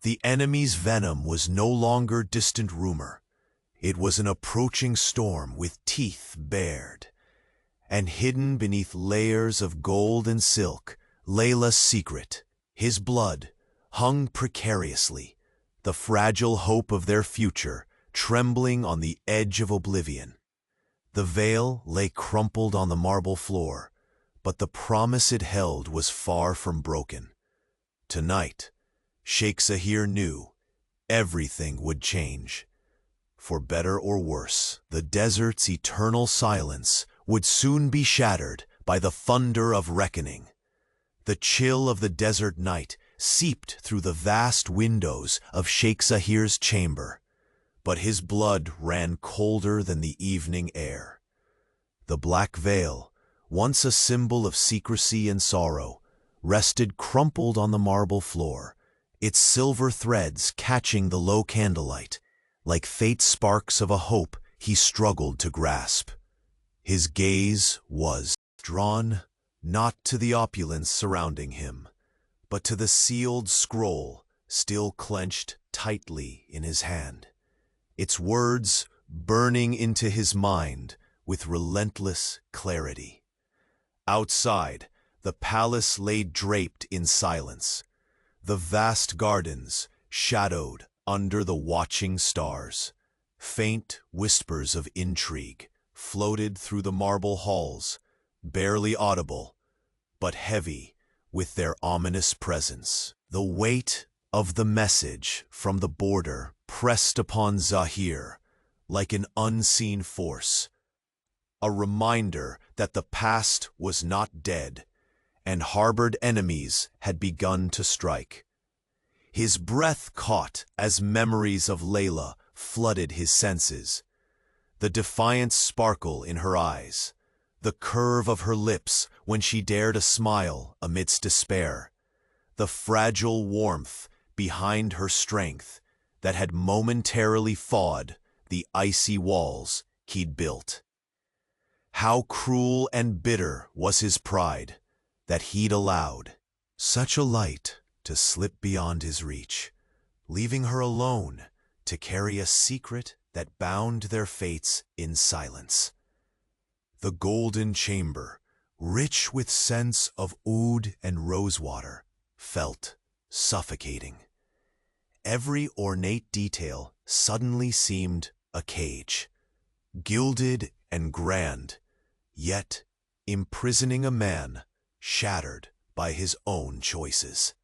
Speaker 1: The enemy's venom was no longer distant rumor. It was an approaching storm with teeth bared. And hidden beneath layers of gold and silk, Layla's secret, his blood, hung precariously, the fragile hope of their future trembling on the edge of oblivion. The veil lay crumpled on the marble floor, but the promise it held was far from broken. Tonight, Sheikh Zahir knew everything would change. For better or worse, the desert's eternal silence would soon be shattered by the thunder of reckoning. The chill of the desert night seeped through the vast windows of Sheikh Zahir's chamber, but his blood ran colder than the evening air. The black veil, once a symbol of secrecy and sorrow, rested crumpled on the marble floor, its silver threads catching the low candlelight, like faint sparks of a hope he struggled to grasp. His gaze was drawn not to the opulence surrounding him, but to the sealed scroll still clenched tightly in his hand, its words burning into his mind with relentless clarity. Outside, the palace lay draped in silence, the vast gardens shadowed under the watching stars. Faint whispers of intrigue floated through the marble halls, barely audible, but heavy with their ominous presence. The weight of the message from the border pressed upon Zahir like an unseen force, a reminder that the past was not dead and harbored enemies had begun to strike. His breath caught as memories of Layla flooded his senses. The defiant sparkle in her eyes, the curve of her lips when she dared a smile amidst despair, the fragile warmth behind her strength that had momentarily thawed the icy walls he'd built. How cruel and bitter was his pride that he'd allowed such a light to slip beyond his reach, leaving her alone to carry a secret that bound their fates in silence. The golden chamber, rich with scents of oud and rosewater, felt suffocating. Every ornate detail suddenly seemed a cage, gilded and grand, yet imprisoning a man shattered by his own choices.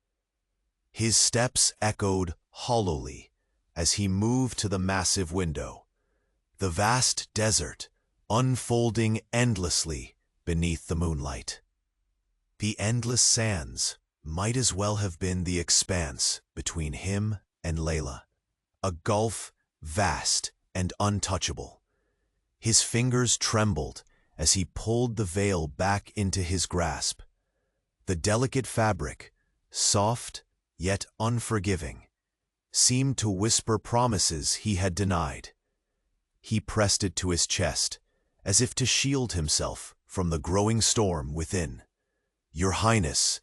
Speaker 1: His steps echoed hollowly as he moved to the massive window, the vast desert unfolding endlessly beneath the moonlight. The endless sands might as well have been the expanse between him and Layla, a gulf vast and untouchable. His fingers trembled as he pulled the veil back into his grasp. The delicate fabric, soft yet unforgiving, seemed to whisper promises he had denied. He pressed it to his chest, as if to shield himself from the growing storm within. "Your Highness,"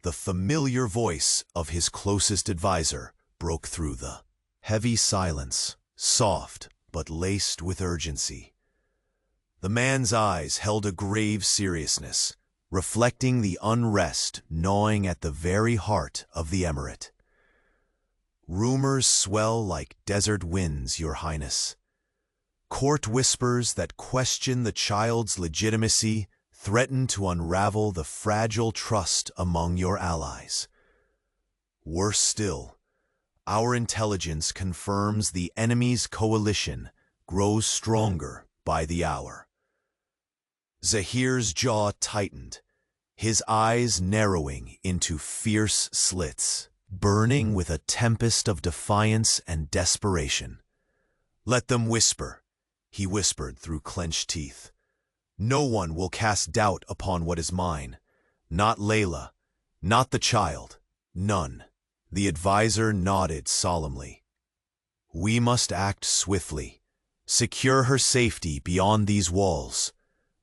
Speaker 1: the familiar voice of his closest advisor broke through the heavy silence, soft but laced with urgency. The man's eyes held a grave seriousness, reflecting the unrest gnawing at the very heart of the emirate. Rumors swell like desert winds, Your Highness. Court whispers that question the child's legitimacy threaten to unravel the fragile trust among your allies. Worse still, our intelligence confirms the enemy's coalition grows stronger by the hour. Zahir's jaw tightened, his eyes narrowing into fierce slits, burning with a tempest of defiance and desperation. "Let them whisper," he whispered through clenched teeth. "No one will cast doubt upon what is mine. Not Layla, not the child, none." The advisor nodded solemnly. "We must act swiftly. Secure her safety beyond these walls.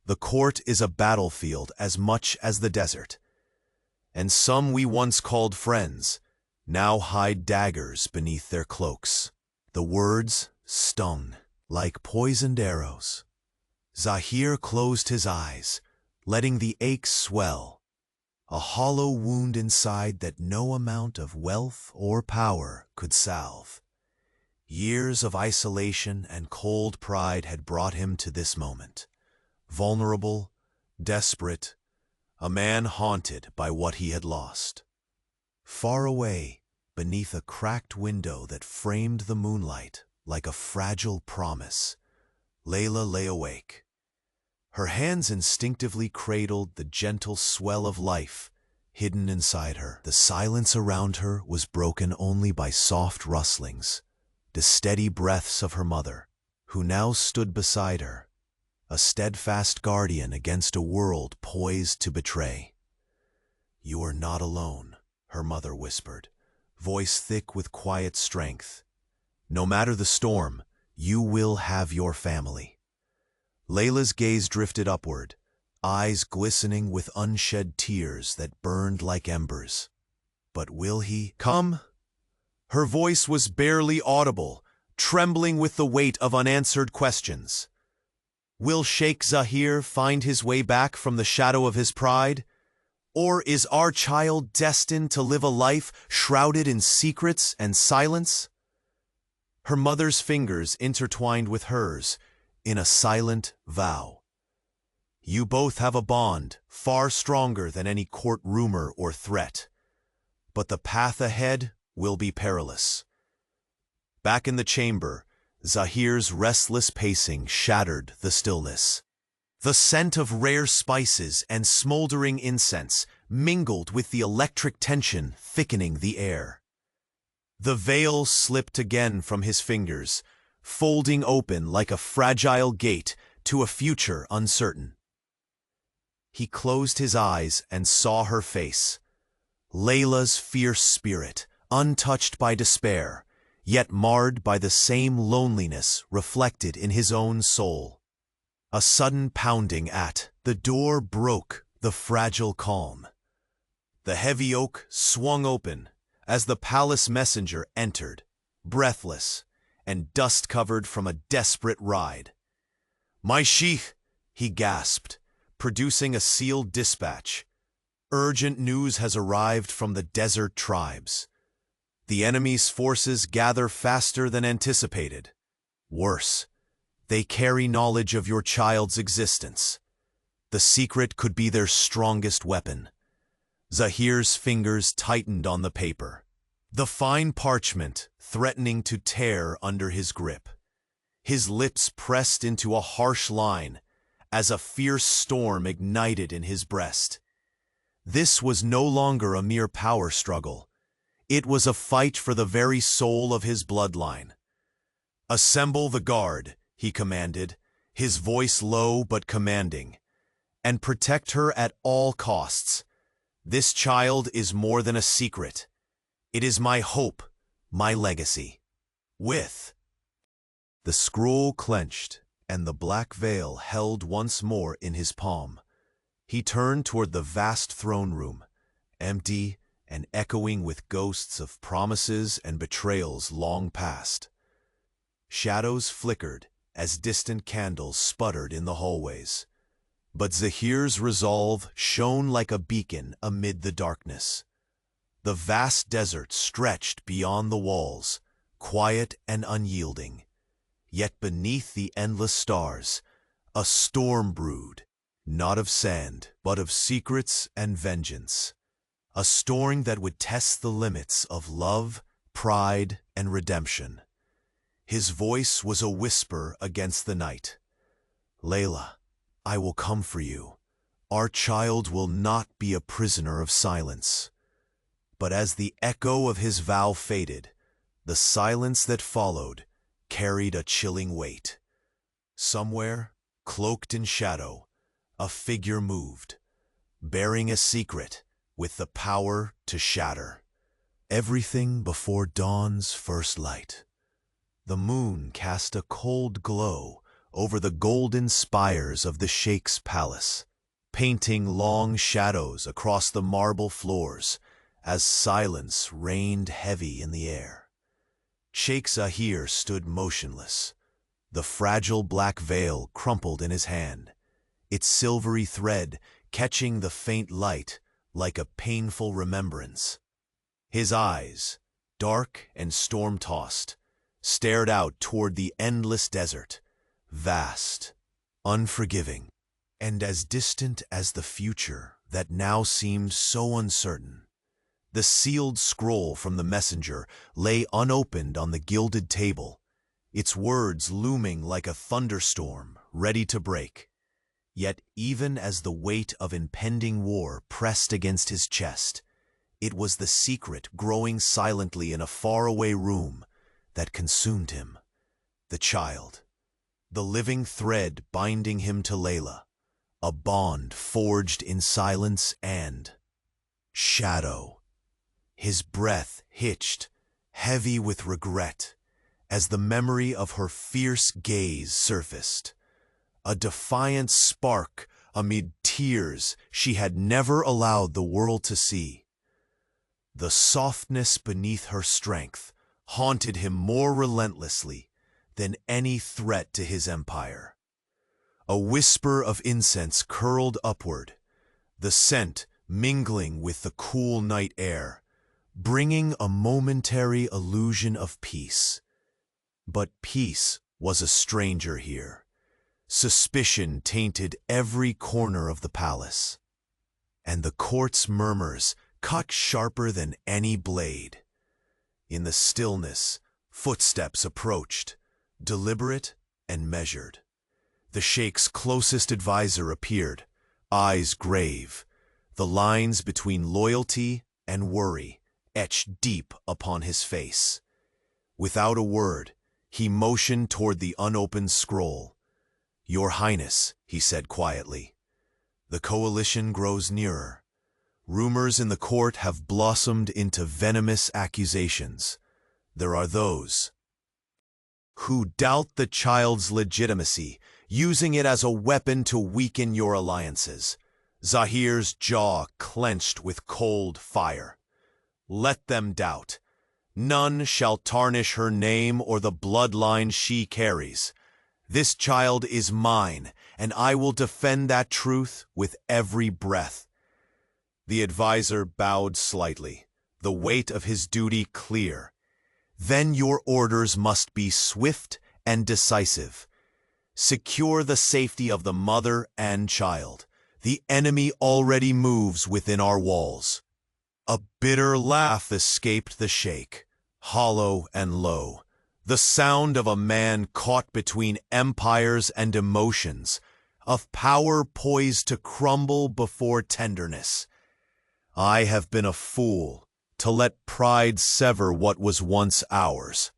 Speaker 1: The court is a battlefield as much as the desert. And some we once called friends now hide daggers beneath their cloaks." The words stung like poisoned arrows. Zahir closed his eyes, letting the ache swell, a hollow wound inside that no amount of wealth or power could salve. Years of isolation and cold pride had brought him to this moment. Vulnerable, desperate, a man haunted by what he had lost. Far away, beneath a cracked window that framed the moonlight like a fragile promise, Layla lay awake. Her hands instinctively cradled the gentle swell of life hidden inside her. The silence around her was broken only by soft rustlings, the steady breaths of her mother, who now stood beside her, a steadfast guardian against a world poised to betray. "You are not alone," her mother whispered, voice thick with quiet strength. "No matter the storm, you will have your family." Layla's gaze drifted upward, eyes glistening with unshed tears that burned like embers. "But will he come?" Her voice was barely audible, trembling with the weight of unanswered questions. "Will Sheikh Zahir find his way back from the shadow of his pride? Or is our child destined to live a life shrouded in secrets and silence?" Her mother's fingers intertwined with hers in a silent vow. "You both have a bond far stronger than any court rumor or threat. But the path ahead will be perilous." Back in the chamber, Zahir's restless pacing shattered the stillness. The scent of rare spices and smoldering incense mingled with the electric tension thickening the air. The veil slipped again from his fingers, folding open like a fragile gate to a future uncertain. He closed his eyes and saw her face, Layla's fierce spirit, untouched by despair, yet marred by the same loneliness reflected in his own soul. A sudden pounding at the door broke the fragile calm. The heavy oak swung open as the palace messenger entered, breathless and dust-covered from a desperate ride. "My sheikh," he gasped, producing a sealed dispatch. "Urgent news has arrived from the desert tribes. The enemy's forces gather faster than anticipated. Worse, they carry knowledge of your child's existence. The secret could be their strongest weapon." Zahir's fingers tightened on the paper, the fine parchment threatening to tear under his grip. His lips pressed into a harsh line as a fierce storm ignited in his breast. This was no longer a mere power struggle. It was a fight for the very soul of his bloodline. "Assemble the guard," he commanded, his voice low but commanding, "and protect her at all costs. This child is more than a secret. It is my hope, my legacy." With the scroll clenched and the black veil held once more in his palm, he turned toward the vast throne room, empty and echoing with ghosts of promises and betrayals long past. Shadows flickered as distant candles sputtered in the hallways. But Zahir's resolve shone like a beacon amid the darkness. The vast desert stretched beyond the walls, quiet and unyielding. Yet beneath the endless stars, a storm brewed, not of sand, but of secrets and vengeance. A storm that would test the limits of love, pride, and redemption. His voice was a whisper against the night. "Layla, I will come for you. Our child will not be a prisoner of silence." But as the echo of his vow faded, the silence that followed carried a chilling weight. Somewhere, cloaked in shadow, a figure moved, bearing a secret with the power to shatter everything before dawn's first light. The moon cast a cold glow over the golden spires of the Sheikh's palace, painting long shadows across the marble floors as silence reigned heavy in the air. Sheikh Zahir stood motionless, the fragile black veil crumpled in his hand, its silvery thread catching the faint light like a painful remembrance. His eyes, dark and storm-tossed, stared out toward the endless desert, vast, unforgiving, and as distant as the future that now seemed so uncertain. The sealed scroll from the messenger lay unopened on the gilded table, its words looming like a thunderstorm ready to break. Yet even as the weight of impending war pressed against his chest, it was the secret growing silently in a faraway room that consumed him. The child, the living thread binding him to Layla, a bond forged in silence and shadow. His breath hitched, heavy with regret, as the memory of her fierce gaze surfaced. A defiant spark amid tears she had never allowed the world to see. The softness beneath her strength haunted him more relentlessly than any threat to his empire. A whisper of incense curled upward, the scent mingling with the cool night air, bringing a momentary illusion of peace. But peace was a stranger here. Suspicion tainted every corner of the palace, and the court's murmurs cut sharper than any blade. In the stillness, footsteps approached, deliberate and measured. The Sheikh's closest advisor appeared, eyes grave, the lines between loyalty and worry etched deep upon his face. Without a word, he motioned toward the unopened scroll. "Your Highness," he said quietly, "the coalition grows nearer. Rumors in the court have blossomed into venomous accusations. There are those who doubt the child's legitimacy, using it as a weapon to weaken your alliances." Zahir's jaw clenched with cold fire. "Let them doubt. None shall tarnish her name or the bloodline she carries. This child is mine, and I will defend that truth with every breath." The advisor bowed slightly, the weight of his duty clear. "Then your orders must be swift and decisive. Secure the safety of the mother and child. The enemy already moves within our walls." A bitter laugh escaped the Sheikh, hollow and low, the sound of a man caught between empires and emotions, of power poised to crumble before tenderness. "I have been a fool to let pride sever what was once ours."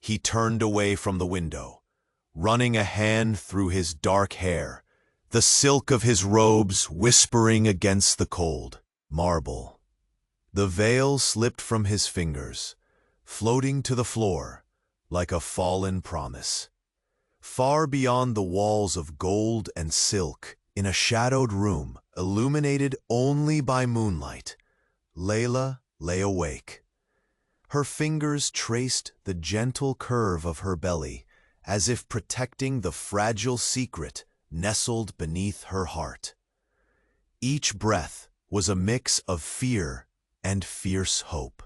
Speaker 1: He turned away from the window, running a hand through his dark hair, the silk of his robes whispering against the cold marble. The veil slipped from his fingers, floating to the floor like a fallen promise. Far beyond the walls of gold and silk, in a shadowed room, illuminated only by moonlight, Layla lay awake. Her fingers traced the gentle curve of her belly as if protecting the fragile secret nestled beneath her heart. Each breath was a mix of fear and fierce hope.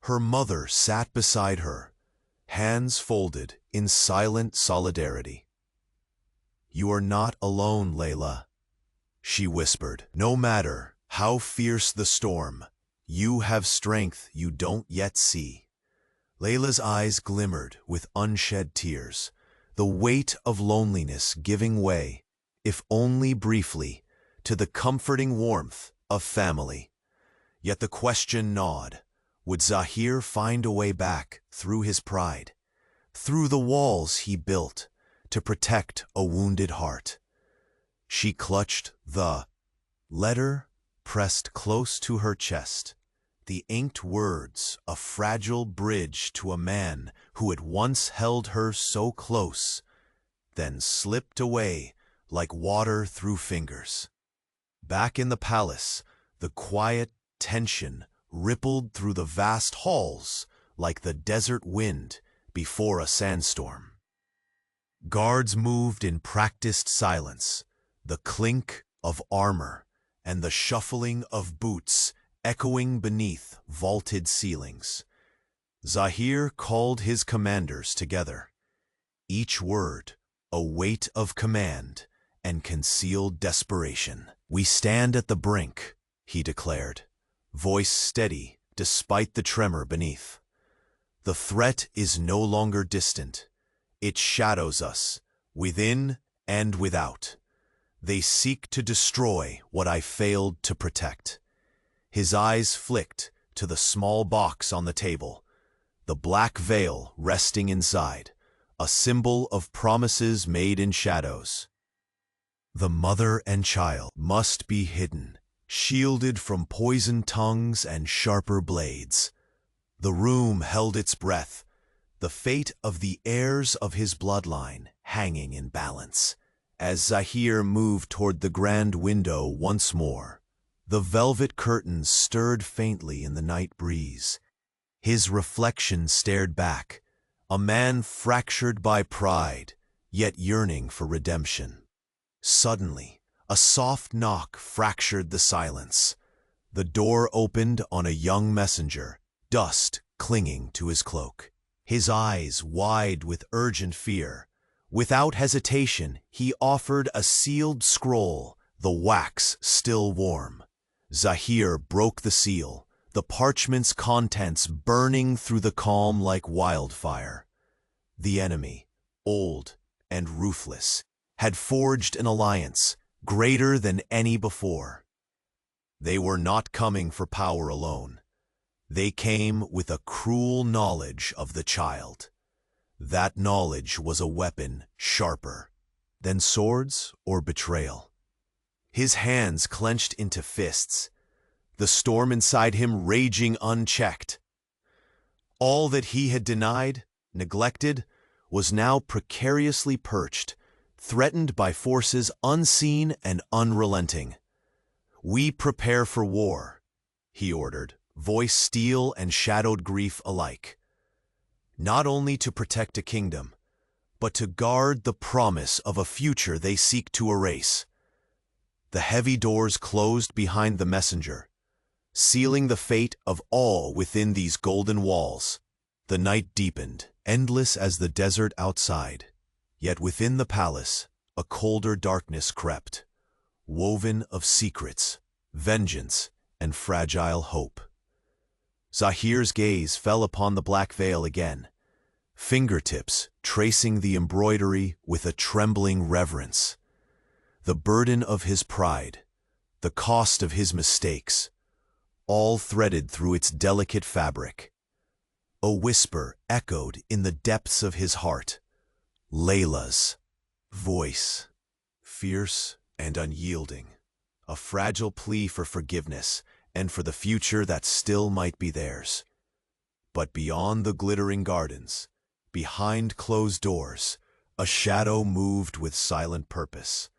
Speaker 1: Her mother sat beside her, hands folded in silent solidarity. "You are not alone, Layla," she whispered. "No matter how fierce the storm, you have strength you don't yet see." Layla's eyes glimmered with unshed tears, the weight of loneliness giving way, if only briefly, to the comforting warmth of family. Yet the question gnawed: would Zahir find a way back through his pride, through the walls he built to protect a wounded heart? She clutched the letter pressed close to her chest, the inked words a fragile bridge to a man who had once held her so close, then slipped away like water through fingers. Back in the palace, the quiet tension rippled through the vast halls like the desert wind before a sandstorm. Guards moved in practiced silence, the clink of armor and the shuffling of boots echoing beneath vaulted ceilings. Zahir called his commanders together, each word a weight of command and concealed desperation. "We stand at the brink," he declared, voice steady despite the tremor beneath. "The threat is no longer distant. It shadows us, within and without. They seek to destroy what I failed to protect." His eyes flicked to the small box on the table, the black veil resting inside, a symbol of promises made in shadows. The mother and child must be hidden, shielded from poisoned tongues and sharper blades. The room held its breath, the fate of the heirs of his bloodline hanging in balance. As Zahir moved toward the grand window once more, the velvet curtains stirred faintly in the night breeze. His reflection stared back, a man fractured by pride, yet yearning for redemption. Suddenly, a soft knock fractured the silence. The door opened on a young messenger, dust clinging to his cloak. His eyes wide with urgent fear. Without hesitation, he offered a sealed scroll, the wax still warm. Zahir broke the seal, the parchment's contents burning through the calm like wildfire. The enemy, old and ruthless, had forged an alliance greater than any before. They were not coming for power alone. They came with a cruel knowledge of the child. That knowledge was a weapon sharper than swords or betrayal. His hands clenched into fists, the storm inside him raging unchecked. All that he had denied, neglected, was now precariously perched, threatened by forces unseen and unrelenting. "We prepare for war," he ordered, voice steel and shadowed grief alike. "Not only to protect a kingdom, but to guard the promise of a future they seek to erase." The heavy doors closed behind the messenger, sealing the fate of all within these golden walls. The night deepened, endless as the desert outside. Yet within the palace, a colder darkness crept, woven of secrets, vengeance, and fragile hope. Zahir's gaze fell upon the black veil again, fingertips tracing the embroidery with a trembling reverence. The burden of his pride, the cost of his mistakes, all threaded through its delicate fabric. A whisper echoed in the depths of his heart. Layla's voice, fierce and unyielding, a fragile plea for forgiveness and for the future that still might be theirs. But beyond the glittering gardens, behind closed doors, a shadow moved with silent purpose,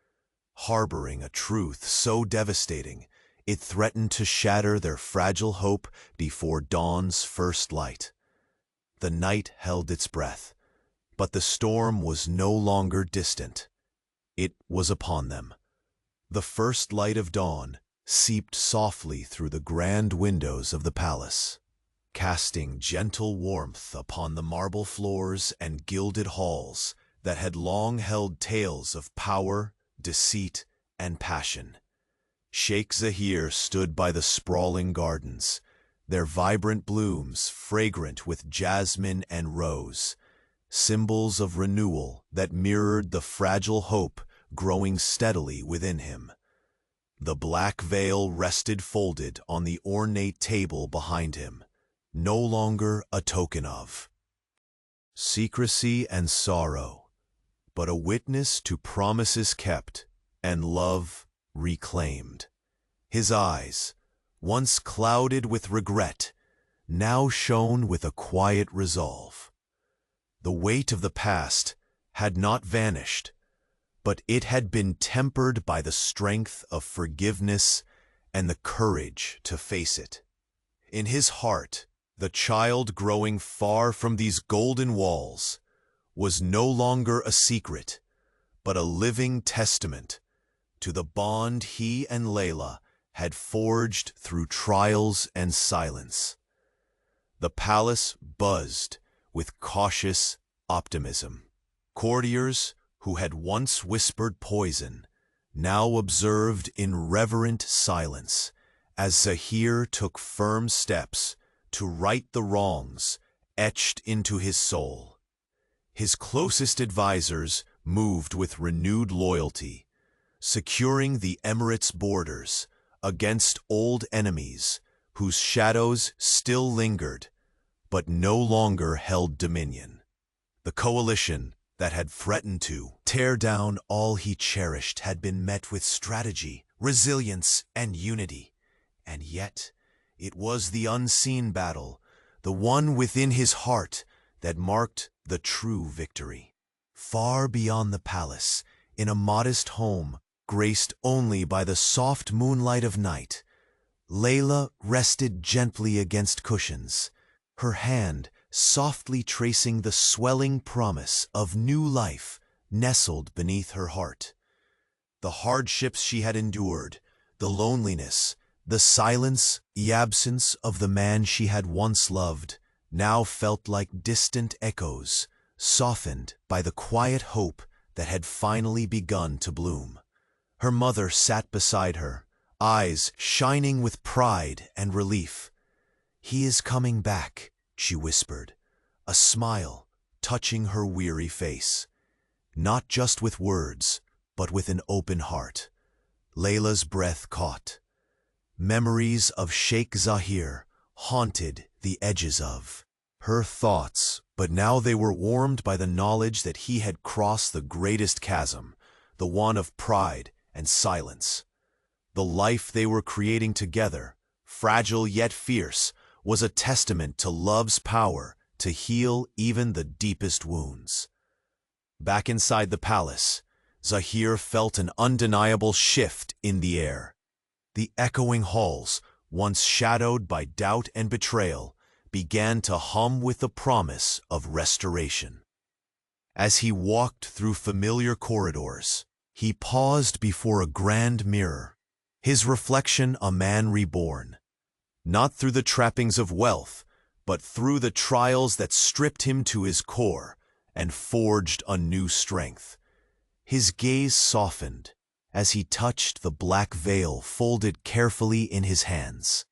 Speaker 1: harboring a truth so devastating it threatened to shatter their fragile hope before dawn's first light. The night held its breath, But the storm was no longer distant. It was upon them. The first light of dawn seeped softly through the grand windows of the palace, casting gentle warmth upon the marble floors and gilded halls that had long held tales of power, deceit, and passion. Sheikh Zahir stood by the sprawling gardens, their vibrant blooms fragrant with jasmine and rose, symbols of renewal that mirrored the fragile hope growing steadily within him. The black veil rested folded on the ornate table behind him, no longer a token of secrecy and sorrow, but a witness to promises kept and love reclaimed. His eyes, once clouded with regret, now shone with a quiet resolve. The weight of the past had not vanished, but it had been tempered by the strength of forgiveness and the courage to face it. In his heart, the child growing far from these golden walls was no longer a secret, but a living testament to the bond he and Layla had forged through trials and silence. The palace buzzed with cautious optimism. Courtiers who had once whispered poison now observed in reverent silence as Zahir took firm steps to right the wrongs etched into his soul. His closest advisors moved with renewed loyalty, securing the emirate's borders against old enemies whose shadows still lingered but no longer held dominion. The coalition that had threatened to tear down all he cherished had been met with strategy, resilience, and unity. And yet, it was the unseen battle, the one within his heart, that marked the true victory. Far beyond the palace, in a modest home, graced only by the soft moonlight of night, Layla rested gently against cushions, her hand softly tracing the swelling promise of new life nestled beneath her heart. The hardships she had endured, the loneliness, the silence, the absence of the man she had once loved, now felt like distant echoes, softened by the quiet hope that had finally begun to bloom. Her mother sat beside her, eyes shining with pride and relief. "He is coming back," she whispered, a smile touching her weary face. Not just with words, but with an open heart. Layla's breath caught. Memories of Sheikh Zahir haunted the edges of her thoughts, but now they were warmed by the knowledge that he had crossed the greatest chasm, the one of pride and silence. The life they were creating together, fragile yet fierce, was a testament to love's power to heal even the deepest wounds. Back inside the palace, Zahir felt an undeniable shift in the air. The echoing halls, once shadowed by doubt and betrayal, began to hum with the promise of restoration. As he walked through familiar corridors, he paused before a grand mirror, his reflection a man reborn, not through the trappings of wealth, but through the trials that stripped him to his core and forged a new strength. His gaze softened as he touched the black veil folded carefully in his hands.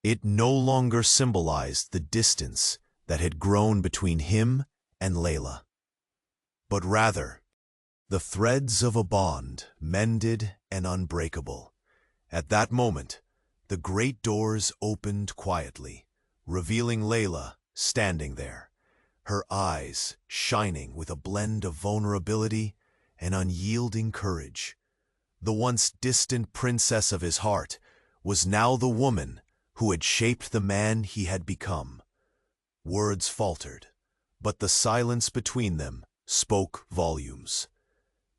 Speaker 1: It no longer symbolized the distance that had grown between him and Layla, but rather the threads of a bond mended and unbreakable. At that moment, the great doors opened quietly, revealing Layla standing there, her eyes shining with a blend of vulnerability and unyielding courage. The once distant princess of his heart was now the woman who had shaped the man he had become. Words faltered, but the silence between them spoke volumes.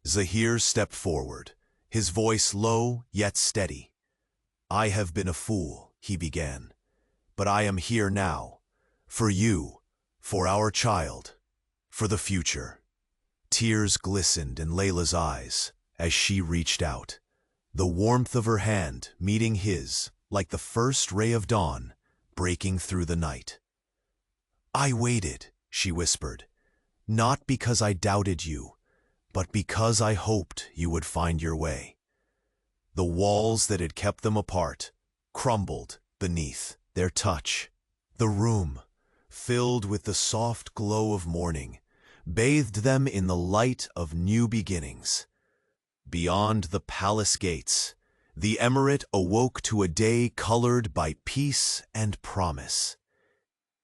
Speaker 1: Zahir stepped forward, his voice low yet steady. "I have been a fool," he began, "but I am here now, for you, for our child." for the future. Tears glistened in Layla's eyes as she reached out, the warmth of her hand meeting his like the first ray of dawn breaking through the night. "I waited," she whispered, "not because I doubted you, but because I hoped you would find your way." The walls that had kept them apart crumbled beneath their touch. The room, filled with the soft glow of morning, bathed them in the light of new beginnings. Beyond the palace gates, the emirate awoke to a day colored by peace and promise.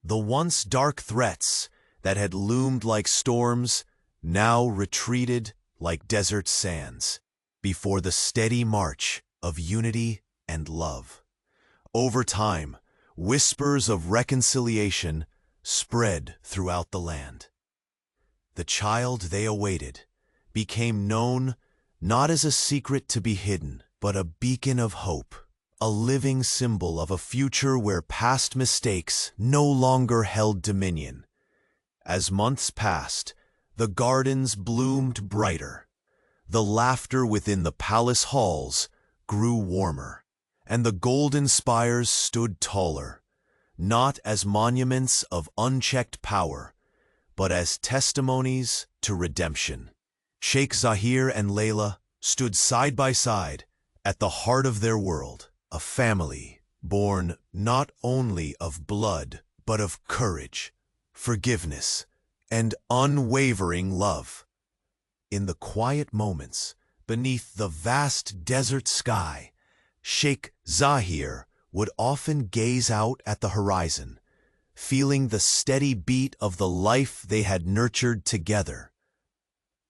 Speaker 1: The once dark threats that had loomed like storms now retreated like desert sands before the steady march of unity and love. Over time, whispers of reconciliation spread throughout the land. The child they awaited became known not as a secret to be hidden, but a beacon of hope, a living symbol of a future where past mistakes no longer held dominion. As months passed, the gardens bloomed brighter, the laughter within the palace halls grew warmer, and the golden spires stood taller, not as monuments of unchecked power, but as testimonies to redemption. Sheikh Zahir and Layla stood side by side at the heart of their world, a family born not only of blood, but of courage, forgiveness, and unwavering love. In the quiet moments beneath the vast desert sky, Sheikh Zahir would often gaze out at the horizon, feeling the steady beat of the life they had nurtured together.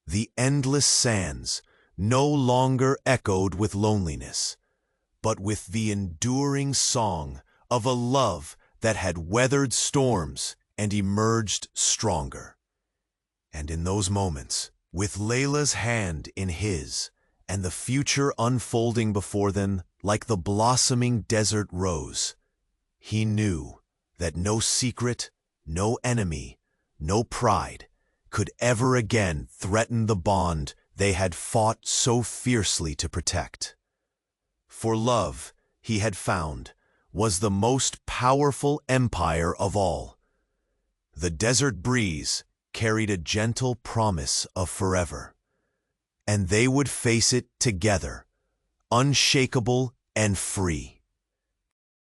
Speaker 1: The endless sands no longer echoed with loneliness, but with the enduring song of a love that had weathered storms and emerged stronger. And in those moments, with Layla's hand in his, and the future unfolding before them like the blossoming desert rose, he knew that no secret, no enemy, no pride could ever again threaten the bond they had fought so fiercely to protect. For love, he had found, was the most powerful empire of all. The desert breeze carried a gentle promise of forever, and they would face it together, unshakable and free.